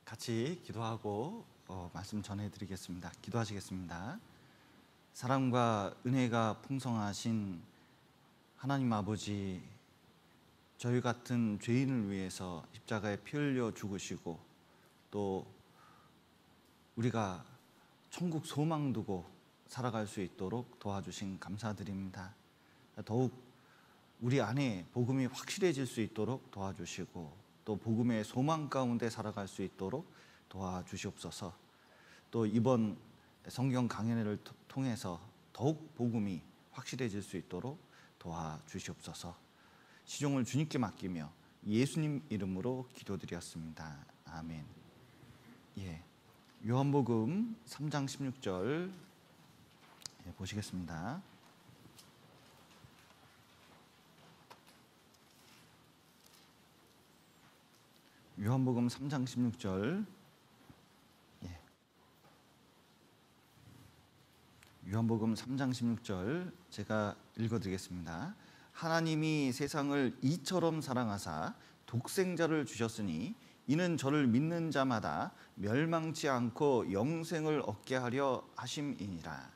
같이 기도하고 말씀 전해드리겠습니다. 기도하시겠습니다. 사랑과 은혜가 풍성하신 하나님 아버지, 저희 같은 죄인을 위해서 십자가에 피 흘려 죽으시고 또 우리가 천국 소망 두고 살아갈 수 있도록 도와주신 감사드립니다. 더욱 우리 안에 복음이 확실해질 수 있도록 도와주시고 또 복음의 소망 가운데 살아갈 수 있도록 도와주시옵소서. 또 이번 성경 강연회를 통해서 더욱 복음이 확실해질 수 있도록 도와주시옵소서. 시종을 주님께 맡기며 예수님 이름으로 기도드렸습니다. 아멘. 요한복음 3장 16절 보시겠습니다. 요한복음 3장 16절. 요한복음 3장 16절 제가 읽어드리겠습니다. 하나님이 세상을 이처럼 사랑하사 독생자를 주셨으니 이는 저를 믿는 자마다 멸망치 않고 영생을 얻게 하려 하심이니라.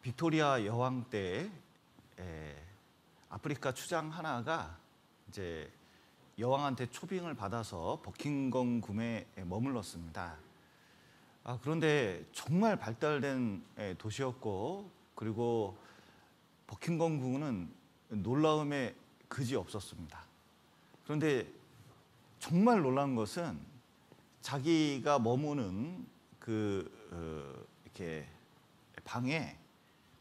빅토리아 여왕 때 아프리카 추장 하나가 이제 여왕한테 초빙을 받아서 버킹엄 궁에 머물렀습니다. 그런데 정말 발달된 도시였고, 그리고 버킹엄 궁은 놀라움에 그지 없었습니다. 그런데 정말 놀란 것은 자기가 머무는 이렇게 방에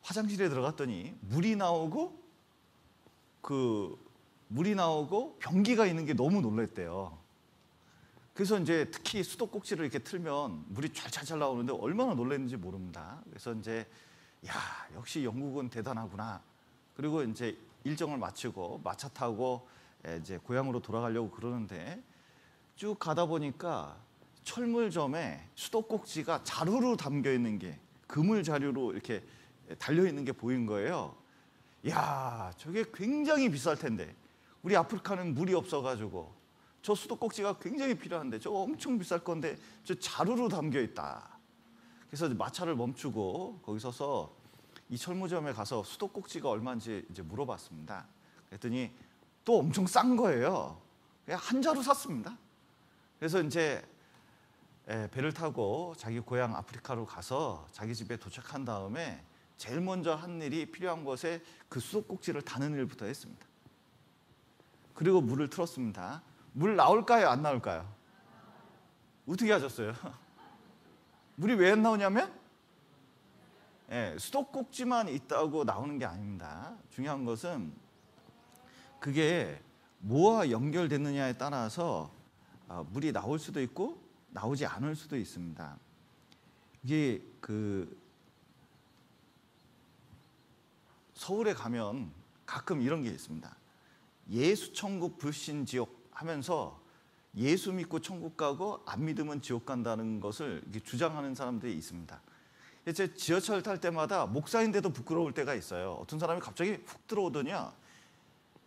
화장실에 들어갔더니 물이 나오고 변기가 있는 게 너무 놀랬대요. 그래서 이제 특히 수도꼭지를 이렇게 틀면 물이 잘 나오는데 얼마나 놀랐는지 모릅니다. 그래서 이제 역시 영국은 대단하구나. 그리고 이제 일정을 마치고 마차 타고 이제 고향으로 돌아가려고 그러는데 쭉 가다 보니까 철물점에 수도꼭지가 자루로 담겨 있는 게 그물 자루로 이렇게 달려 있는 게 보인 거예요. 저게 굉장히 비쌀 텐데 우리 아프리카는 물이 없어가지고 저 수도꼭지가 굉장히 필요한데 저거 엄청 비쌀 건데 저 자루로 담겨 있다. 그래서 마차를 멈추고 거기 서서 이 철물점에 가서 수도꼭지가 얼마인지 이제 물어봤습니다. 그랬더니 또 엄청 싼 거예요. 그냥 한 자루 샀습니다. 그래서 이제 배를 타고 자기 고향 아프리카로 가서 자기 집에 도착한 다음에 제일 먼저 한 일이 필요한 곳에 그 수도꼭지를 다는 일부터 했습니다. 그리고 물을 틀었습니다. 물 나올까요? 안 나올까요? 어떻게 하셨어요? 물이 왜 안 나오냐면 수도꼭지만 있다고 나오는 게 아닙니다. 중요한 것은 그게 뭐와 연결됐느냐에 따라서 물이 나올 수도 있고 나오지 않을 수도 있습니다. 이게 서울에 가면 가끔 이런 게 있습니다. 예수 천국 불신 지옥 하면서 예수 믿고 천국 가고 안 믿으면 지옥 간다는 것을 주장하는 사람들이 있습니다. 제 지하철 탈 때마다 목사인데도 부끄러울 때가 있어요. 어떤 사람이 갑자기 훅 들어오더니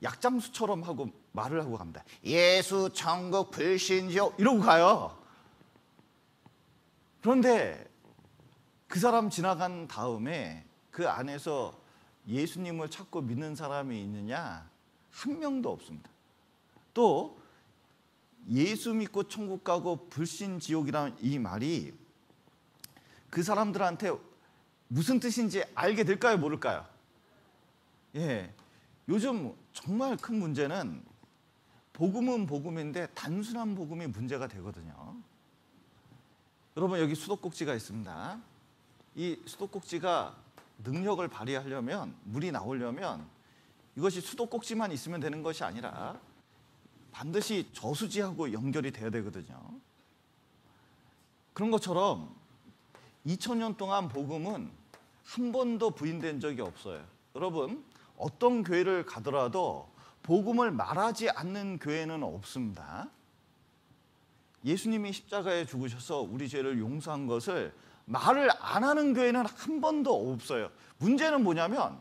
약장수처럼 하고 말을 하고 갑니다. 예수 천국 불신 지옥 이러고 가요. 그런데 그 사람 지나간 다음에 그 안에서 예수님을 찾고 믿는 사람이 있느냐? 한 명도 없습니다. 또 예수 믿고 천국 가고 불신 지옥이라는 이 말이 그 사람들한테 무슨 뜻인지 알게 될까요? 모를까요? 요즘 정말 큰 문제는 복음은 복음인데 단순한 복음이 문제가 되거든요. 여러분, 여기 수도꼭지가 있습니다. 이 수도꼭지가 능력을 발휘하려면, 물이 나오려면 이것이 수도꼭지만 있으면 되는 것이 아니라 반드시 저수지하고 연결이 돼야 되거든요. 그런 것처럼 2000년 동안 복음은 한 번도 부인된 적이 없어요. 여러분, 어떤 교회를 가더라도 복음을 말하지 않는 교회는 없습니다. 예수님이 십자가에 죽으셔서 우리 죄를 용서한 것을 말을 안 하는 교회는 한 번도 없어요. 문제는 뭐냐면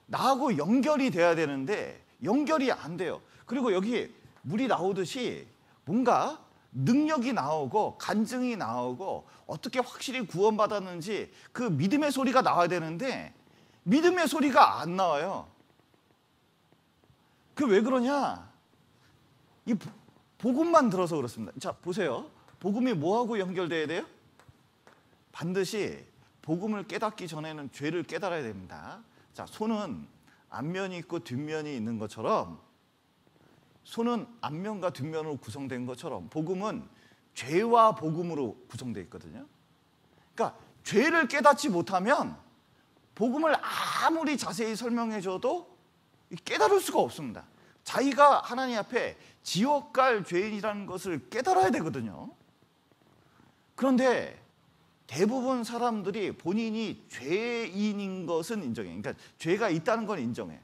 나하고 연결이 돼야 되는데 연결이 안 돼요. 그리고 여기 물이 나오듯이 뭔가 능력이 나오고 간증이 나오고 어떻게 확실히 구원받았는지 그 믿음의 소리가 나와야 되는데 믿음의 소리가 안 나와요. 그 왜 그러냐? 이 복음만 들어서 그렇습니다. 자, 보세요. 복음이 뭐하고 연결돼야 돼요? 반드시 복음을 깨닫기 전에는 죄를 깨달아야 됩니다. 자, 손은 앞면이 있고 뒷면이 있는 것처럼, 손은 앞면과 뒷면으로 구성된 것처럼 복음은 죄와 복음으로 구성되어 있거든요. 그러니까 죄를 깨닫지 못하면 복음을 아무리 자세히 설명해 줘도 깨달을 수가 없습니다. 자기가 하나님 앞에 지옥 갈 죄인이라는 것을 깨달아야 되거든요. 그런데 대부분 사람들이 본인이 죄인인 것은 인정해요. 그러니까 죄가 있다는 건 인정해요.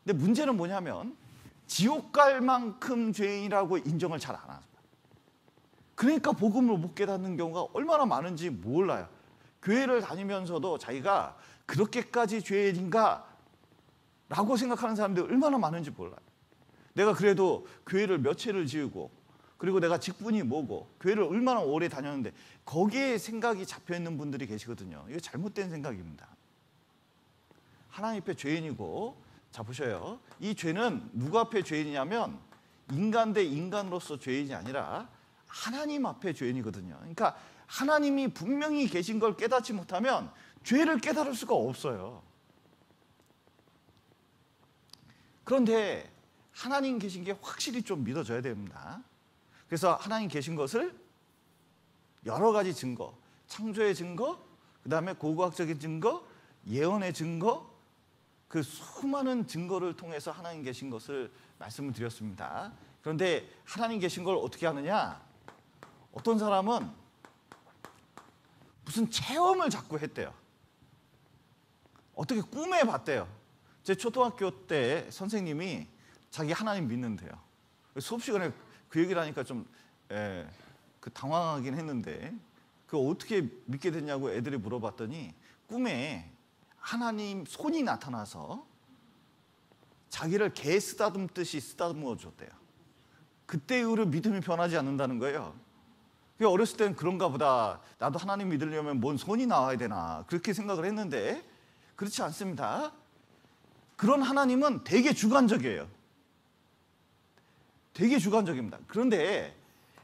근데 문제는 뭐냐면 지옥 갈 만큼 죄인이라고 인정을 잘 안 합니다. 그러니까 복음을 못 깨닫는 경우가 얼마나 많은지 몰라요. 교회를 다니면서도 자기가 그렇게까지 죄인인가 라고 생각하는 사람들이 얼마나 많은지 몰라요. 내가 그래도 교회를 몇 채를 지으고 그리고 내가 직분이 뭐고 교회를 얼마나 오래 다녔는데 거기에 생각이 잡혀있는 분들이 계시거든요. 이거 잘못된 생각입니다. 하나님 앞에 죄인이고, 자 보셔요. 이 죄는 누구 앞에 죄인이냐면 인간 대 인간으로서 죄인이 아니라 하나님 앞에 죄인이거든요. 그러니까 하나님이 분명히 계신 걸 깨닫지 못하면 죄를 깨달을 수가 없어요. 그런데 하나님 계신 게 확실히 좀 믿어져야 됩니다. 그래서 하나님 계신 것을 여러 가지 증거, 창조의 증거, 그 다음에 고고학적인 증거, 예언의 증거, 그 수많은 증거를 통해서 하나님 계신 것을 말씀을 드렸습니다. 그런데 하나님 계신 걸 어떻게 하느냐? 어떤 사람은 무슨 체험을 자꾸 했대요. 어떻게 꿈에 봤대요. 제 초등학교 때 선생님이 자기 하나님 믿는데요. 수업 시간에 그 얘기를 하니까 좀 당황하긴 했는데, 그 어떻게 믿게 됐냐고 애들이 물어봤더니 꿈에 하나님 손이 나타나서 자기를 개 쓰다듬듯이 쓰다듬어 줬대요. 그때 이후로 믿음이 변하지 않는다는 거예요. 어렸을 때는 그런가 보다, 나도 하나님 믿으려면 뭔 손이 나와야 되나 그렇게 생각을 했는데 그렇지 않습니다. 그런 하나님은 되게 주관적이에요. 되게 주관적입니다. 그런데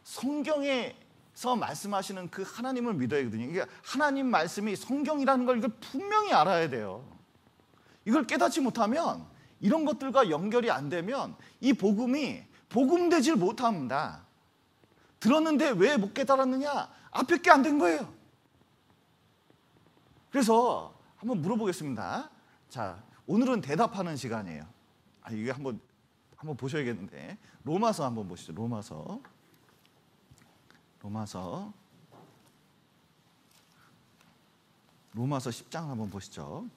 성경에서 말씀하시는 그 하나님을 믿어야 되거든요. 그러니까 하나님 말씀이 성경이라는 걸 이걸 분명히 알아야 돼요. 이걸 깨닫지 못하면, 이런 것들과 연결이 안 되면 이 복음이 복음되질 못합니다. 들었는데 왜 못 깨달았느냐? 앞에 게 안 된 거예요. 그래서 한번 물어보겠습니다. 자, 오늘은 대답하는 시간이에요. 이게 한번 보셔야겠는데, 로마서 한번 보시죠. 로마서 10장 한번 보시죠.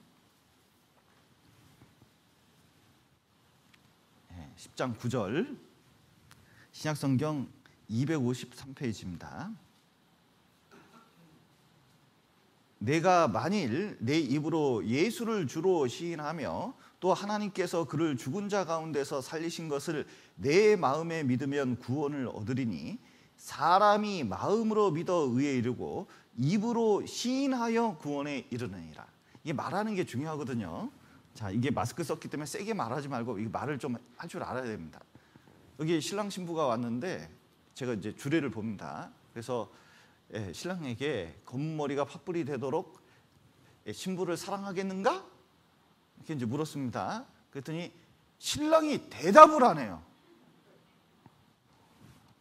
10장 9절, 신약성경 253페이지입니다. 내가 만일 내 입으로 예수를 주로 시인하며 또 하나님께서 그를 죽은 자 가운데서 살리신 것을 내 마음에 믿으면 구원을 얻으리니, 사람이 마음으로 믿어 의에 이르고 입으로 시인하여 구원에 이르느니라. 이게 말하는 게 중요하거든요. 자, 이게 마스크 썼기 때문에 세게 말하지 말고 이 말을 좀 할 줄 알아야 됩니다. 여기 신랑 신부가 왔는데 제가 이제 주례를 봅니다. 그래서 신랑에게 검은 머리가 팥불이 되도록 신부를 사랑하겠는가? 이렇게 이제 물었습니다. 그랬더니 신랑이 대답을 안 해요.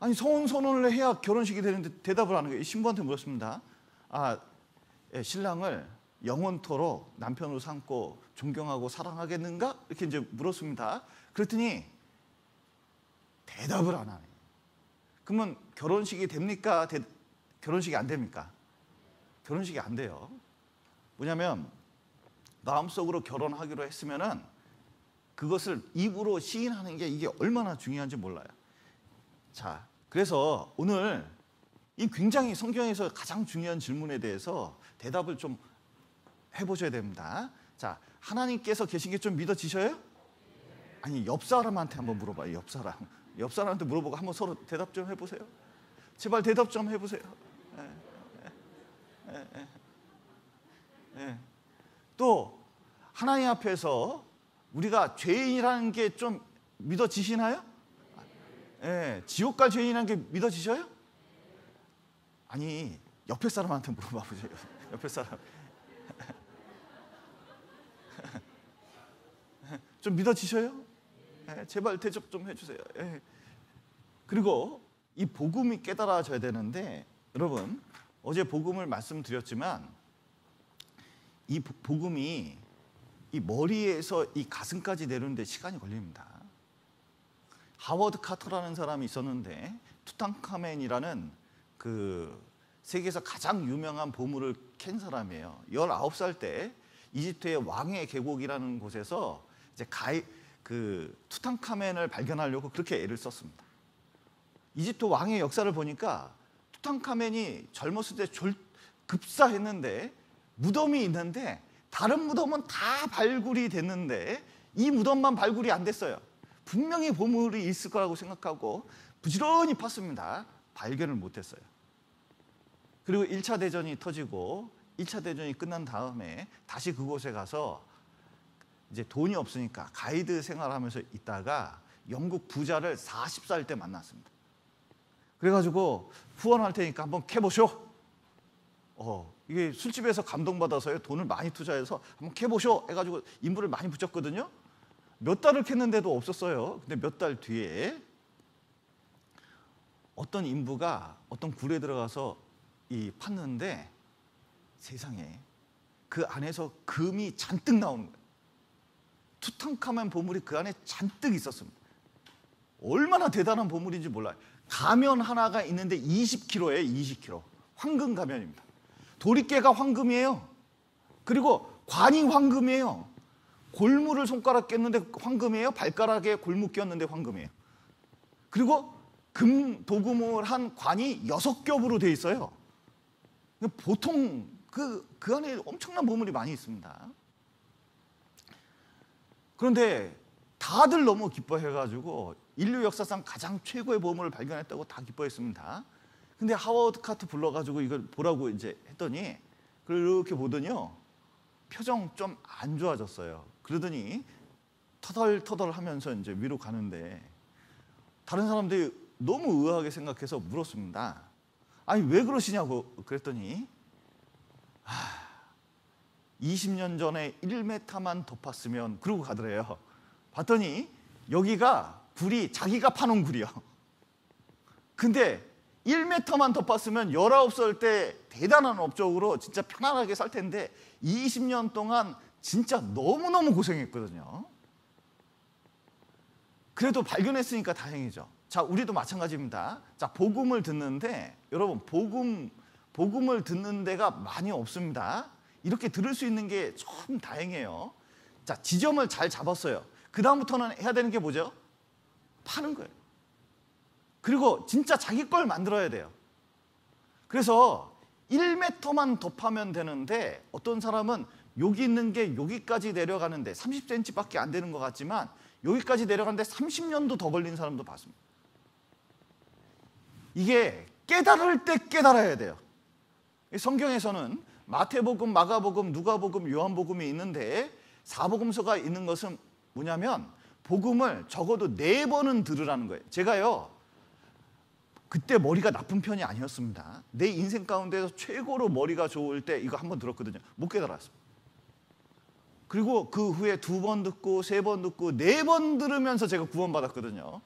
아니, 선언을 해야 결혼식이 되는데 대답을 안 해요. 신부한테 물었습니다. 신랑을 영원토록 남편으로 삼고 존경하고 사랑하겠는가? 이렇게 이제 물었습니다. 그랬더니 대답을 안 하네요. 그러면 결혼식이 됩니까? 결혼식이 안 됩니까? 결혼식이 안 돼요. 뭐냐면 마음속으로 결혼하기로 했으면은 그것을 입으로 시인하는 게 이게 얼마나 중요한지 몰라요. 자, 그래서 오늘 이 굉장히 성경에서 가장 중요한 질문에 대해서 대답을 좀 해보셔야 됩니다. 자, 하나님께서 계신 게 좀 믿어지셔요? 아니 옆 사람한테 한번 물어봐요. 옆 사람. 옆 사람한테 물어보고 한번 서로 대답 좀 해보세요. 제발 대답 좀 해보세요. 또 하나님 앞에서 우리가 죄인이라는 게 좀 믿어지시나요? 지옥 갈 죄인이라는 게 믿어지셔요? 아니 옆에 사람한테 물어봐 보세요. 옆에 사람. 좀 믿어지셔요? 제발 대접 좀 해주세요. 그리고 이 복음이 깨달아져야 되는데, 여러분 어제 복음을 말씀드렸지만 이 복음이 이 머리에서 이 가슴까지 내려오는데 시간이 걸립니다. 하워드 카터라는 사람이 있었는데, 투탕카멘이라는 그 세계에서 가장 유명한 보물을 캔 사람이에요. 19살 때 이집트의 왕의 계곡이라는 곳에서 이제 그 투탕카멘을 발견하려고 그렇게 애를 썼습니다. 이집트 왕의 역사를 보니까 투탕카멘이 젊었을 때 급사했는데 무덤이 있는데 다른 무덤은 다 발굴이 됐는데 이 무덤만 발굴이 안 됐어요. 분명히 보물이 있을 거라고 생각하고 부지런히 팠습니다. 발견을 못했어요. 그리고 1차 대전이 터지고 1차 대전이 끝난 다음에 다시 그곳에 가서 이제 돈이 없으니까 가이드 생활하면서 있다가 영국 부자를 40살 때 만났습니다. 그래가지고 후원할 테니까 한번 캐보쇼. 이게 술집에서 감동받아서요. 돈을 많이 투자해서 한번 캐보쇼 해가지고 인부를 많이 붙였거든요. 몇 달을 캤는데도 없었어요. 근데 몇 달 뒤에 어떤 인부가 어떤 굴에 들어가서 팠는데 세상에 그 안에서 금이 잔뜩 나오는 거예요. 투탕카멘 보물이 그 안에 잔뜩 있었습니다. 얼마나 대단한 보물인지 몰라요. 가면 하나가 있는데 20kg예요. 20kg. 황금 가면입니다. 도리깨가 황금이에요. 그리고 관이 황금이에요. 골무를 손가락 꼈는데 황금이에요. 발가락에 골무 꼈는데 황금이에요. 그리고 금 도금을 한 관이 6겹으로 되어 있어요. 보통 그 안에 엄청난 보물이 많이 있습니다. 그런데 다들 너무 기뻐해가지고 인류 역사상 가장 최고의 보물을 발견했다고 다 기뻐했습니다. 근데 하워드 카터 불러가지고 이걸 보라고 이제 했더니 그렇게 보더니요, 표정 좀 안 좋아졌어요. 그러더니 터덜터덜 하면서 이제 위로 가는데 다른 사람들이 너무 의아하게 생각해서 물었습니다. 아니 왜 그러시냐고 그랬더니 20년 전에 1m만 더 팠으면 그러고 가더래요. 봤더니 여기가 굴이 자기가 파놓은 굴이요. 근데 1m만 더 팠으면 19살 때 대단한 업적으로 진짜 편안하게 살 텐데 20년 동안 진짜 너무너무 고생했거든요. 그래도 발견했으니까 다행이죠. 자, 우리도 마찬가지입니다. 자, 복음을 듣는데 여러분 복음을 듣는 데가 많이 없습니다. 이렇게 들을 수 있는 게 참 다행이에요. 자, 지점을 잘 잡았어요. 그 다음부터는 해야 되는 게 뭐죠? 파는 거예요. 그리고 진짜 자기 걸 만들어야 돼요. 그래서 1m만 더 파면 되는데 어떤 사람은 여기 있는 게 여기까지 내려가는데 30cm밖에 안 되는 것 같지만 여기까지 내려가는데 30년도 더 걸린 사람도 봤습니다. 이게 깨달을 때 깨달아야 돼요. 성경에서는 마태복음, 마가복음, 누가복음, 요한복음이 있는데 사복음서가 있는 것은 뭐냐면 복음을 적어도 4번은 들으라는 거예요. 제가요 그때 머리가 나쁜 편이 아니었습니다. 내 인생 가운데서 최고로 머리가 좋을 때 이거 한번 들었거든요. 못 깨달았습니다. 그리고 그 후에 2번 듣고 3번 듣고 4번 들으면서 제가 구원받았거든요.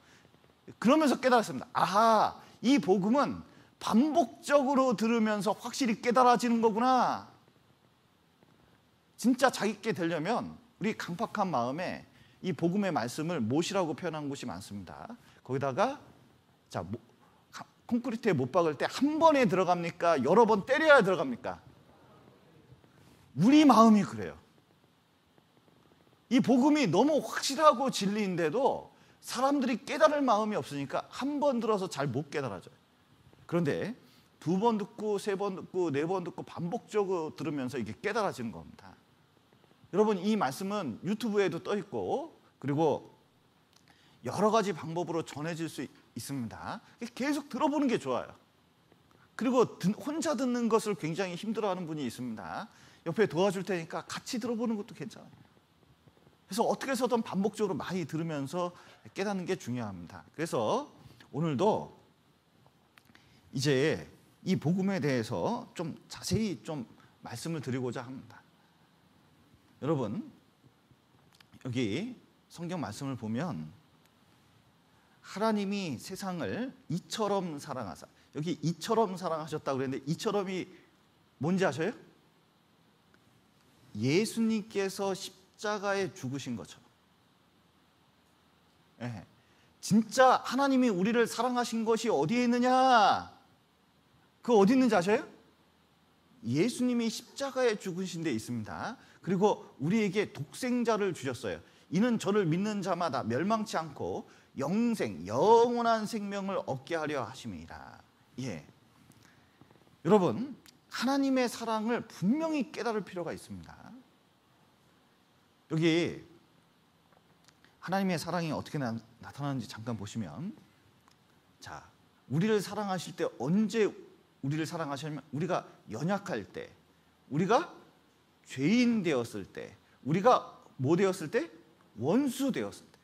그러면서 깨달았습니다. 아하, 이 복음은 반복적으로 들으면서 확실히 깨달아지는 거구나. 진짜 자기께 되려면 우리 강팍한 마음에 이 복음의 말씀을 못이라고 표현한 곳이 많습니다. 거기다가 자, 콘크리트에 못 박을 때 한 번에 들어갑니까? 여러 번 때려야 들어갑니까? 우리 마음이 그래요. 이 복음이 너무 확실하고 진리인데도 사람들이 깨달을 마음이 없으니까 한 번 들어서 잘 못 깨달아져요. 그런데 2번 듣고 3번 듣고 4번 듣고 반복적으로 들으면서 이게 깨달아지는 겁니다. 여러분, 이 말씀은 유튜브에도 떠 있고 그리고 여러 가지 방법으로 전해질 수 있습니다. 계속 들어보는 게 좋아요. 그리고 혼자 듣는 것을 굉장히 힘들어하는 분이 있습니다. 옆에 도와줄 테니까 같이 들어보는 것도 괜찮아요. 그래서 어떻게 해서든 반복적으로 많이 들으면서 깨닫는 게 중요합니다. 그래서 오늘도 이제 이 복음에 대해서 좀 자세히 좀 말씀을 드리고자 합니다. 여러분, 여기 성경 말씀을 보면 하나님이 세상을 이처럼 사랑하사, 여기 이처럼 사랑하셨다고 그랬는데 이처럼이 뭔지 아셔요? 예수님께서 십자가에 죽으신 것처럼. 네. 진짜 하나님이 우리를 사랑하신 것이 어디에 있느냐? 그 어디 있는지 아셔요? 예수님이 십자가에 죽으신 데 있습니다. 그리고 우리에게 독생자를 주셨어요. 이는 저를 믿는 자마다 멸망치 않고 영원한 생명을 얻게 하려 하심이라. 예. 여러분, 하나님의 사랑을 분명히 깨달을 필요가 있습니다. 여기 하나님의 사랑이 어떻게 나타나는지 잠깐 보시면, 자, 우리를 사랑하실 때 언제 우리를 사랑하시냐면 우리가 연약할 때, 우리가 죄인 되었을 때, 우리가 뭐 되었을 때? 원수 되었을 때.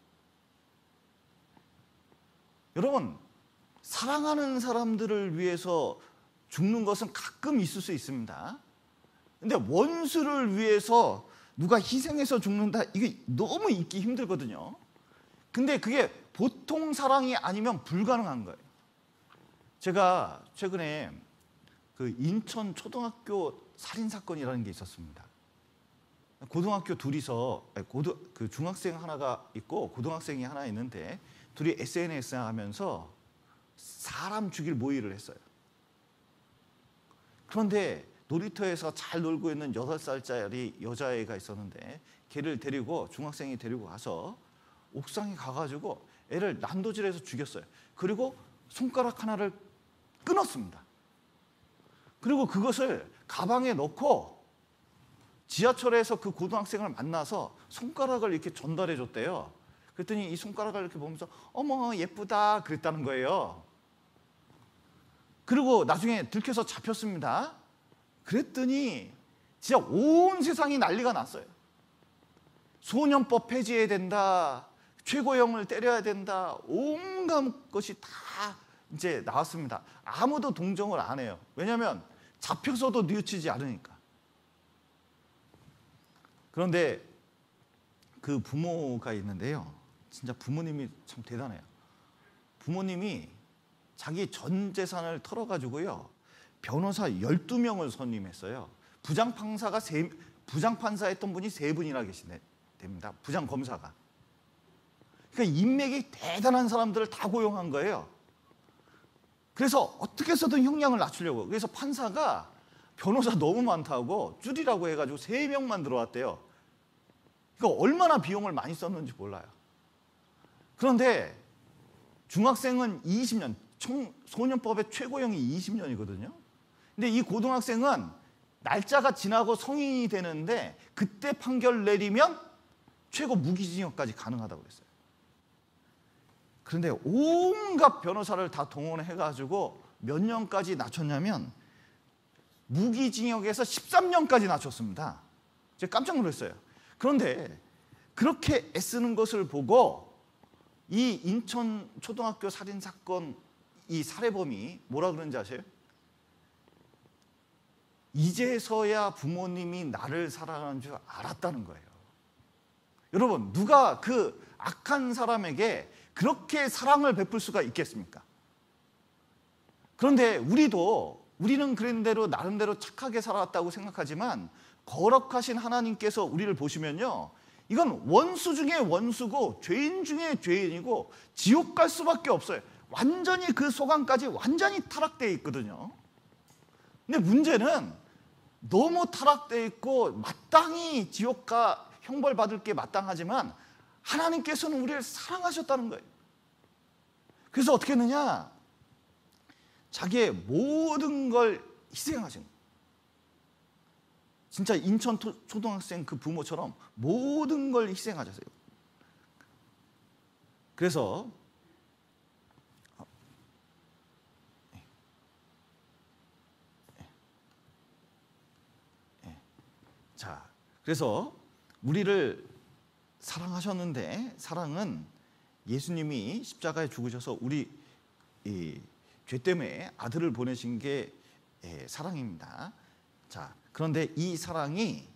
여러분, 사랑하는 사람들을 위해서 죽는 것은 가끔 있을 수 있습니다. 근데 원수를 위해서 누가 희생해서 죽는다, 이게 너무 있기 힘들거든요. 근데 그게 보통 사랑이 아니면 불가능한 거예요. 제가 최근에 그 인천 초등학교 살인사건이라는 게 있었습니다. 고등학교 둘이서, 그 중학생 하나가 있고 고등학생이 하나 있는데 둘이 SNS 하면서 사람 죽일 모의를 했어요. 그런데 놀이터에서 잘 놀고 있는 8살짜리 여자애가 있었는데 걔를 데리고, 중학생이 데리고 가서 옥상에 가가지고 애를 난도질해서 죽였어요. 그리고 손가락 하나를 끊었습니다. 그리고 그것을 가방에 넣고 지하철에서 그 고등학생을 만나서 손가락을 이렇게 전달해 줬대요. 그랬더니 이 손가락을 이렇게 보면서 어머 예쁘다 그랬다는 거예요. 그리고 나중에 들켜서 잡혔습니다. 그랬더니 진짜 온 세상이 난리가 났어요. 소년법 폐지해야 된다, 최고형을 때려야 된다, 온갖 것이 다 이제 나왔습니다. 아무도 동정을 안 해요. 왜냐하면 잡혀서도 뉘우치지 않으니까. 그런데 그 부모가 있는데요, 진짜 부모님이 참 대단해요. 부모님이 자기 전 재산을 털어가지고요, 변호사 12명을 선임했어요. 부장판사 했던 분이 3분이나 계신답니다. 부장검사가. 그러니까 인맥이 대단한 사람들을 다 고용한 거예요. 그래서 어떻게 해서든 형량을 낮추려고. 그래서 판사가 변호사 너무 많다고 줄이라고 해가지고 3명만 들어왔대요. 그러니까 얼마나 비용을 많이 썼는지 몰라요. 그런데 중학생은 20년, 소년법의 최고형이 20년이거든요. 근데 이 고등학생은 날짜가 지나고 성인이 되는데 그때 판결 내리면 최고 무기징역까지 가능하다고 그랬어요. 그런데 온갖 변호사를 다 동원해가지고 몇 년까지 낮췄냐면 무기징역에서 13년까지 낮췄습니다. 제가 깜짝 놀랐어요. 그런데 그렇게 애쓰는 것을 보고 이 인천 초등학교 살인사건 이 살해범이 뭐라 그러는지 아세요? 이제서야 부모님이 나를 사랑하는 줄 알았다는 거예요. 여러분, 누가 그 악한 사람에게 그렇게 사랑을 베풀 수가 있겠습니까? 그런데 우리는 그런 대로 나름대로 착하게 살아왔다고 생각하지만 거룩하신 하나님께서 우리를 보시면요, 이건 원수 중에 원수고 죄인 중에 죄인이고 지옥 갈 수밖에 없어요. 완전히 그 소관까지 완전히 타락되어 있거든요. 근데 문제는 너무 타락되어 있고 마땅히 지옥과 형벌 받을 게 마땅하지만 하나님께서는 우리를 사랑하셨다는 거예요. 그래서 어떻게 했느냐? 자기의 모든 걸 희생하신 거예요. 진짜 인천 초등학생 그 부모처럼 모든 걸 희생하셨어요. 그래서 자, 그래서 우리를 사랑하셨는데, 사랑은 예수님이 십자가에 죽으셔서 우리 죄 때문에 아들을 보내신 게 사랑입니다. 자, 그런데 이 사랑이,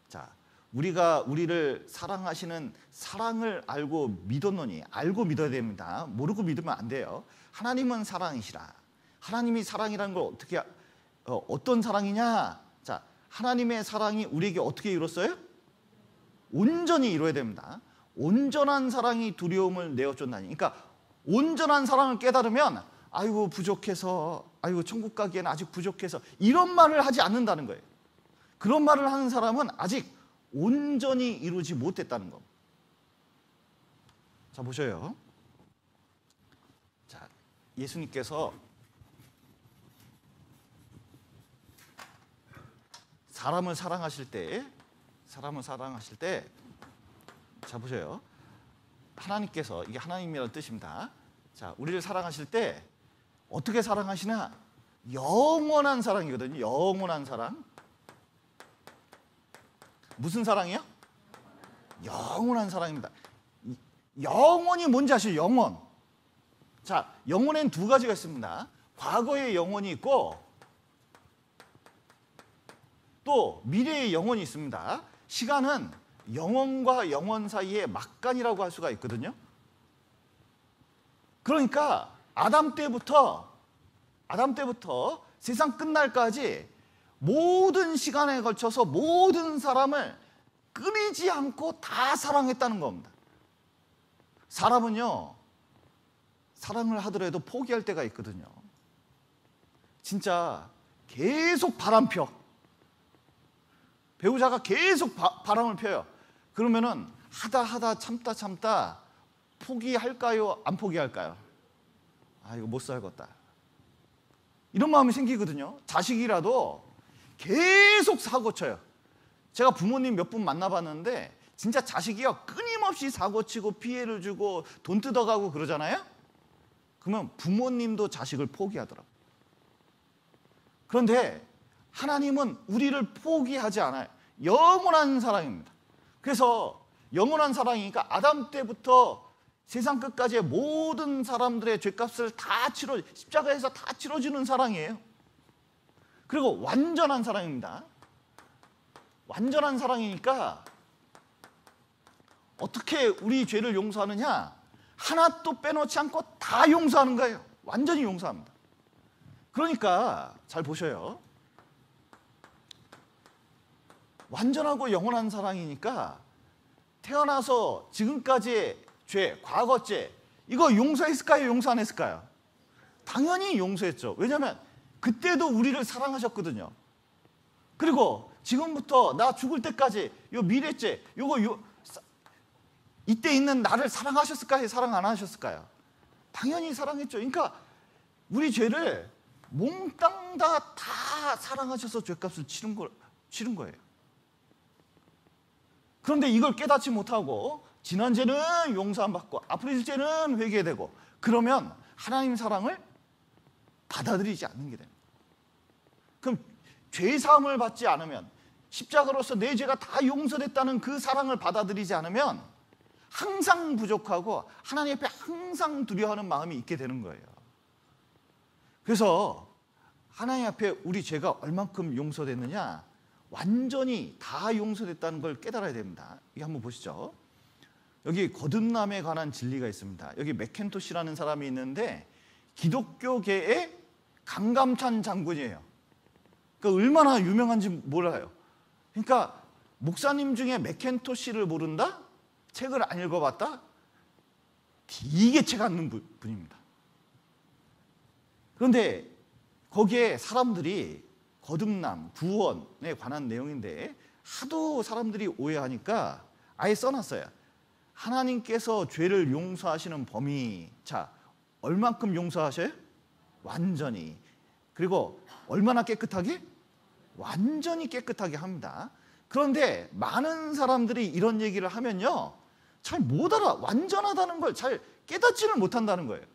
자, 우리가 우리를 사랑하시는 사랑을 알고 믿었노니, 알고 믿어야 됩니다. 모르고 믿으면 안 돼요. 하나님은 사랑이시라. 하나님이 사랑이라는 걸 어떤 사랑이냐? 자, 하나님의 사랑이 우리에게 어떻게 이뤘어요? 온전히 이루어야 됩니다. 온전한 사랑이 두려움을 내어쫓나니. 그러니까 온전한 사랑을 깨달으면 아이고 부족해서, 아이고 천국 가기에는 아직 부족해서, 이런 말을 하지 않는다는 거예요. 그런 말을 하는 사람은 아직 온전히 이루지 못했다는 겁니다. 자, 보셔요. 자, 예수님께서 사람을 사랑하실 때, 자, 보세요. 하나님께서, 이게 하나님이라는 뜻입니다. 자, 우리를 사랑하실 때 어떻게 사랑하시나? 영원한 사랑이거든요. 영원한 사랑. 무슨 사랑이요? 영원한 사랑입니다. 영원이 뭔지 아시죠? 영원. 자, 영원엔 두 가지가 있습니다. 과거의 영원이 있고 또 미래의 영원이 있습니다. 시간은 영원과 영원 사이의 막간이라고 할 수가 있거든요. 그러니까 아담 때부터 세상 끝날까지 모든 시간에 걸쳐서 모든 사람을 끊이지 않고 다 사랑했다는 겁니다. 사람은요, 사랑을 하더라도 포기할 때가 있거든요. 진짜 계속 바람 펴. 배우자가 계속 바람을 펴요. 그러면은 하다 참다 포기할까요? 안 포기할까요? 아, 이거 못 살겠다. 이런 마음이 생기거든요. 자식이라도 계속 사고쳐요. 제가 부모님 몇 분 만나봤는데 진짜 자식이요, 끊임없이 사고치고 피해를 주고 돈 뜯어가고 그러잖아요. 그러면 부모님도 자식을 포기하더라고요. 그런데 하나님은 우리를 포기하지 않아요. 영원한 사랑입니다. 그래서 영원한 사랑이니까 아담 때부터 세상 끝까지의 모든 사람들의 죄값을 다 십자가에서 다 치러주는 사랑이에요. 그리고 완전한 사랑입니다. 완전한 사랑이니까 어떻게 우리 죄를 용서하느냐? 하나도 빼놓지 않고 다 용서하는 거예요. 완전히 용서합니다. 그러니까 잘 보셔요. 완전하고 영원한 사랑이니까 태어나서 지금까지의 죄, 과거죄, 이거 용서했을까요? 용서 안 했을까요? 당연히 용서했죠. 왜냐하면 그때도 우리를 사랑하셨거든요. 그리고 지금부터 나 죽을 때까지 요 미래죄, 이때 있는 나를 사랑하셨을까요? 사랑 안 하셨을까요? 당연히 사랑했죠. 그러니까 우리 죄를 몽땅 다 사랑하셔서 죄값을 치른 거예요. 그런데 이걸 깨닫지 못하고 지난 죄는 용서 안 받고 앞으로 있을 죄는 회개되고, 그러면 하나님 사랑을 받아들이지 않는 게 됩니다. 그럼 죄 사함을 받지 않으면, 십자가로서 내 죄가 다 용서됐다는 그 사랑을 받아들이지 않으면 항상 부족하고 하나님 앞에 항상 두려워하는 마음이 있게 되는 거예요. 그래서 하나님 앞에 우리 죄가 얼만큼 용서됐느냐, 완전히 다 용서됐다는 걸 깨달아야 됩니다. 이거 한번 보시죠. 여기 거듭남에 관한 진리가 있습니다. 여기 맥켄토시라는 사람이 있는데 기독교계의 강감찬 장군이에요. 그러니까 얼마나 유명한지 몰라요. 그러니까 목사님 중에 맥켄토시를 모른다? 책을 안 읽어봤다? 되게 책 안 읽는 분입니다. 그런데 거기에 사람들이 거듭남, 구원에 관한 내용인데 하도 사람들이 오해하니까 아예 써놨어요. 하나님께서 죄를 용서하시는 범위, 자, 얼만큼 용서하셔요? 완전히. 그리고 얼마나 깨끗하게? 완전히 깨끗하게 합니다. 그런데 많은 사람들이 이런 얘기를 하면요, 잘 못 알아. 완전하다는 걸 잘 깨닫지를 못한다는 거예요.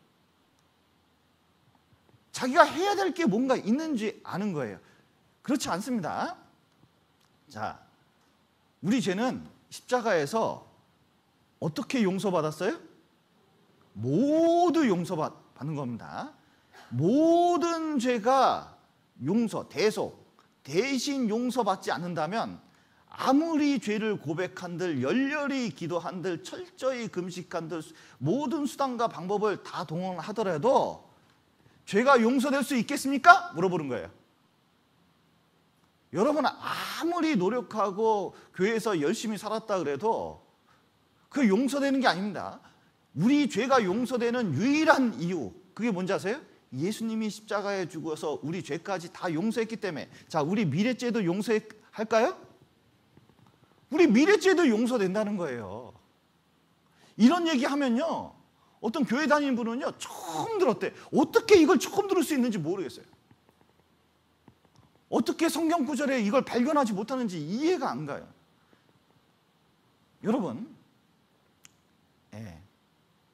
자기가 해야 될 게 뭔가 있는지 아는 거예요. 그렇지 않습니다. 자, 우리 죄는 십자가에서 어떻게 용서받았어요? 모두 용서받는 겁니다. 모든 죄가 용서, 대신 용서받지 않는다면 아무리 죄를 고백한들, 열렬히 기도한들, 철저히 금식한들, 모든 수단과 방법을 다 동원하더라도 죄가 용서될 수 있겠습니까? 물어보는 거예요. 여러분, 아무리 노력하고 교회에서 열심히 살았다 그래도 그 용서되는 게 아닙니다. 우리 죄가 용서되는 유일한 이유, 그게 뭔지 아세요? 예수님이 십자가에 죽어서 우리 죄까지 다 용서했기 때문에. 자, 우리 미래죄도 용서할까요? 우리 미래죄도 용서된다는 거예요. 이런 얘기하면요, 어떤 교회 다니는 분은요, 처음 들었대. 어떻게 이걸 처음 들을 수 있는지 모르겠어요. 어떻게 성경 구절에 이걸 발견하지 못하는지 이해가 안 가요. 여러분,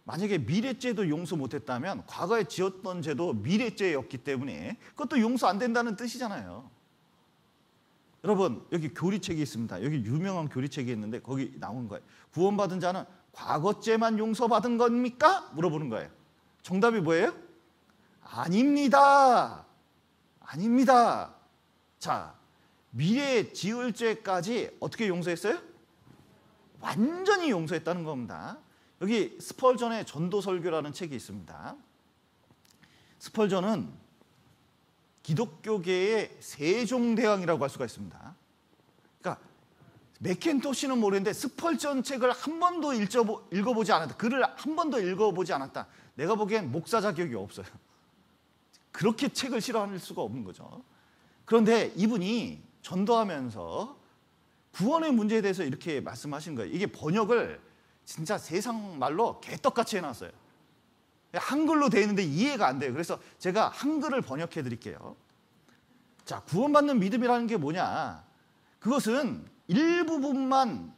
만약에 미래죄도 용서 못했다면 과거에 지었던 죄도 미래죄였기 때문에 그것도 용서 안 된다는 뜻이잖아요. 여러분, 여기 교리책이 있습니다. 여기 유명한 교리책이 있는데 거기 나온 거예요. 구원받은 자는 과거죄만 용서받은 겁니까? 물어보는 거예요. 정답이 뭐예요? 아닙니다. 아닙니다. 자, 미래에 지을 죄까지 어떻게 용서했어요? 완전히 용서했다는 겁니다. 여기 스펄전의 전도설교라는 책이 있습니다. 스펄전은 기독교계의 세종대왕이라고 할 수가 있습니다. 그러니까 맥켄토시는 모르는데 스펄전 책을 한 번도 읽어보지 않았다. 글을 한 번도 읽어보지 않았다. 내가 보기엔 목사 자격이 없어요. 그렇게 책을 싫어할 수가 없는 거죠. 그런데 이분이 전도하면서 구원의 문제에 대해서 이렇게 말씀하신 거예요. 이게 번역을 진짜 세상 말로 개떡같이 해놨어요. 한글로 되어 있는데 이해가 안 돼요. 그래서 제가 한글을 번역해 드릴게요. 자, 구원받는 믿음이라는 게 뭐냐? 그것은 일부분만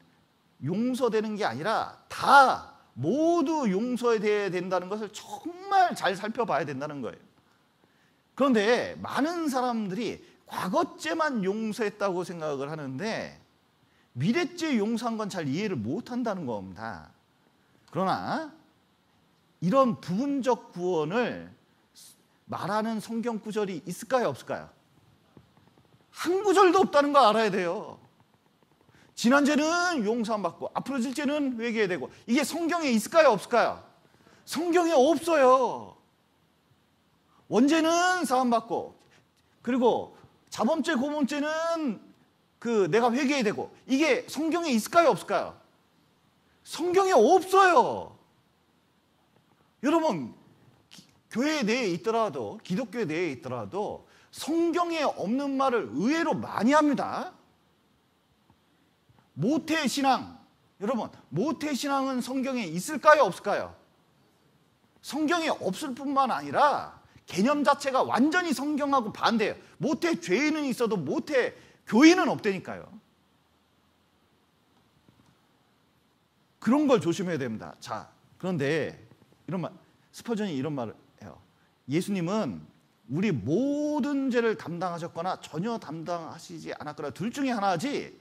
용서되는 게 아니라 다 모두 용서돼야 된다는 것을 정말 잘 살펴봐야 된다는 거예요. 그런데 많은 사람들이 과거죄만 용서했다고 생각을 하는데 미래죄 용서한 건 잘 이해를 못한다는 겁니다. 그러나 이런 부분적 구원을 말하는 성경 구절이 있을까요, 없을까요? 한 구절도 없다는 거 알아야 돼요. 지난 죄는 용서 안 받고 앞으로 질 죄는 회개해야 되고, 이게 성경에 있을까요, 없을까요? 성경에 없어요. 원죄는 사함 받고, 그리고 자범죄, 고범죄는 내가 회개해야 되고, 이게 성경에 있을까요, 없을까요? 성경에 없어요. 여러분, 교회 내에 있더라도, 기독교 내에 있더라도 성경에 없는 말을 의외로 많이 합니다. 모태신앙, 여러분, 모태신앙은 성경에 있을까요, 없을까요? 성경에 없을 뿐만 아니라 개념 자체가 완전히 성경하고 반대예요. 모태 죄인은 있어도 모태 교인은 없다니까요. 그런 걸 조심해야 됩니다. 자, 그런데 스펄전이 이런 말을 해요. 예수님은 우리 모든 죄를 담당하셨거나 전혀 담당하시지 않았거나 둘 중에 하나지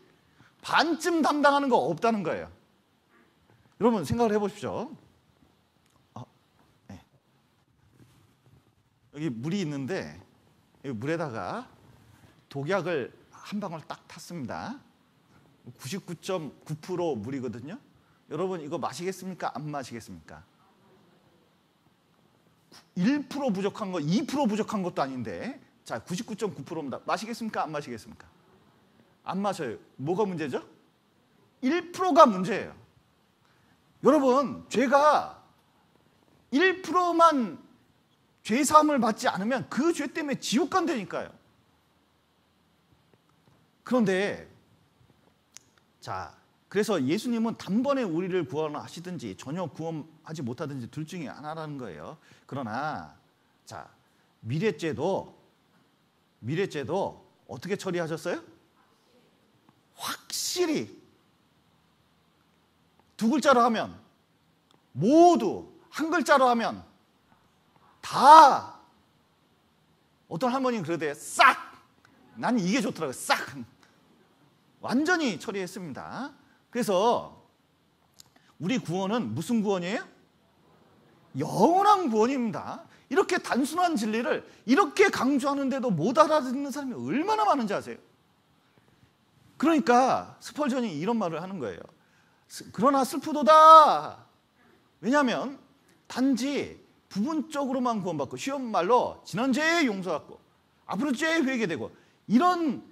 반쯤 담당하는 거 없다는 거예요. 여러분 생각을 해보십시오. 네. 여기 물이 있는데 여기 물에다가 독약을 한 방울 딱 탔습니다. 99.9% 물이거든요. 여러분 이거 마시겠습니까? 안 마시겠습니까? 1% 부족한 거, 2% 부족한 것도 아닌데, 자, 99.9%입니다. 마시겠습니까? 안 마시겠습니까? 안 마셔요. 뭐가 문제죠? 1%가 문제예요. 여러분, 죄가 1%만 죄사함을 받지 않으면 그 죄 때문에 지옥 간다니까요. 그런데 자, 그래서 예수님은 단번에 우리를 구원하시든지 전혀 구원하지 못하든지 둘 중에 하나라는 거예요. 그러나 자, 미래죄도 어떻게 처리하셨어요? 확실히 두 글자로 하면, 모두 한 글자로 하면 다. 어떤 할머니는 그러대요. 싹. 난 이게 좋더라고요. 싹. 완전히 처리했습니다. 그래서 우리 구원은 무슨 구원이에요? 영원한 구원입니다. 이렇게 단순한 진리를 이렇게 강조하는데도 못 알아듣는 사람이 얼마나 많은지 아세요? 그러니까 스펄전이 이런 말을 하는 거예요. 그러나 슬프도다. 왜냐하면 단지 부분적으로만 구원받고, 쉬운 말로 지난 죄에 용서받고 앞으로 죄에 회개되고, 이런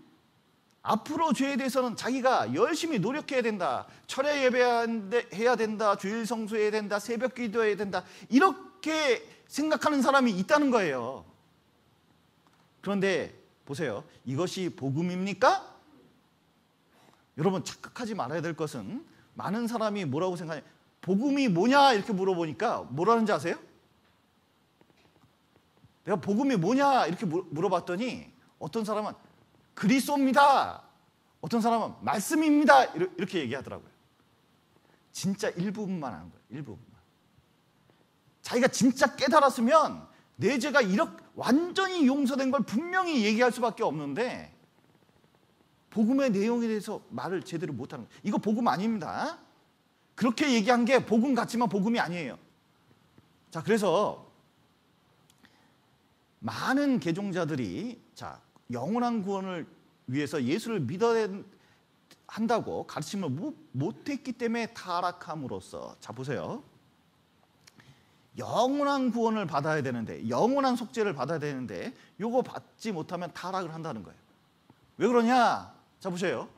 앞으로 죄에 대해서는 자기가 열심히 노력해야 된다, 철야 예배해야 된다, 주일 성수해야 된다, 새벽 기도해야 된다, 이렇게 생각하는 사람이 있다는 거예요. 그런데 보세요. 이것이 복음입니까? 여러분, 착각하지 말아야 될 것은, 많은 사람이 뭐라고 생각해요? 복음이 뭐냐 이렇게 물어보니까 뭐라는지 아세요? 내가 복음이 뭐냐 이렇게 물어봤더니 어떤 사람은 그리스도입니다, 어떤 사람은 말씀입니다, 이렇게 얘기하더라고요. 진짜 일부분만 하는 거예요. 일부분만. 자기가 진짜 깨달았으면 내 죄가 이렇게 완전히 용서된 걸 분명히 얘기할 수밖에 없는데, 복음의 내용에 대해서 말을 제대로 못하는 거예요. 이거 복음 아닙니다. 그렇게 얘기한 게 복음 같지만 복음이 아니에요. 자, 그래서 많은 개종자들이 영원한 구원을 위해서 예수를 믿어야 한다고 가르침을 못했기 때문에 타락함으로써, 자 보세요. 영원한 구원을 받아야 되는데, 영원한 속죄를 받아야 되는데 요거 받지 못하면 타락을 한다는 거예요. 왜 그러냐? 자 보세요.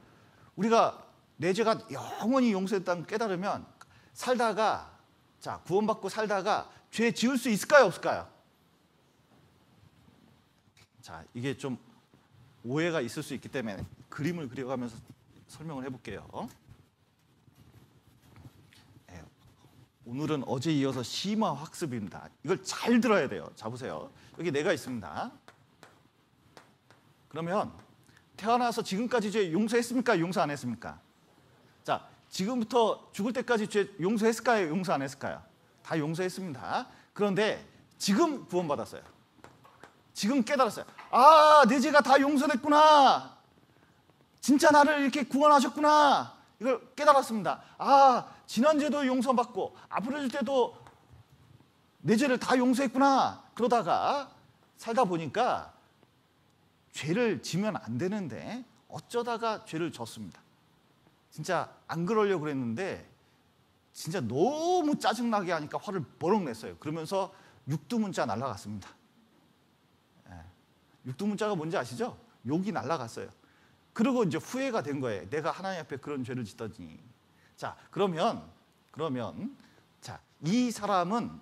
우리가 내 죄가 영원히 용서됐다는 깨달으면 살다가, 구원받고 살다가 죄 지을 수 있을까요, 없을까요? 자, 이게 좀 오해가 있을 수 있기 때문에 그림을 그려가면서 설명을 해볼게요. 오늘은 어제 이어서 심화 학습입니다. 이걸 잘 들어야 돼요. 자 보세요. 여기 내가 있습니다. 그러면 태어나서 지금까지 죄 용서했습니까? 용서 안 했습니까? 자, 지금부터 죽을 때까지 죄 용서했을까요? 용서 안 했을까요? 다 용서했습니다. 그런데 지금 구원받았어요. 지금 깨달았어요. 아, 내 죄가 다 용서됐구나. 진짜 나를 이렇게 구원하셨구나. 이걸 깨달았습니다. 아, 지난 죄도 용서받고 앞으로 줄 때도 내 죄를 다 용서했구나. 그러다가 살다 보니까 죄를 지면 안 되는데 어쩌다가 죄를 졌습니다. 진짜 안 그러려고 그랬는데 진짜 너무 짜증나게 하니까 화를 버럭 냈어요. 그러면서 육두문자 날아갔습니다. 육두문자가 뭔지 아시죠? 욕이 날아갔어요. 그리고 이제 후회가 된 거예요. 내가 하나님 앞에 그런 죄를 짓더니. 자, 그러면 자, 이 사람은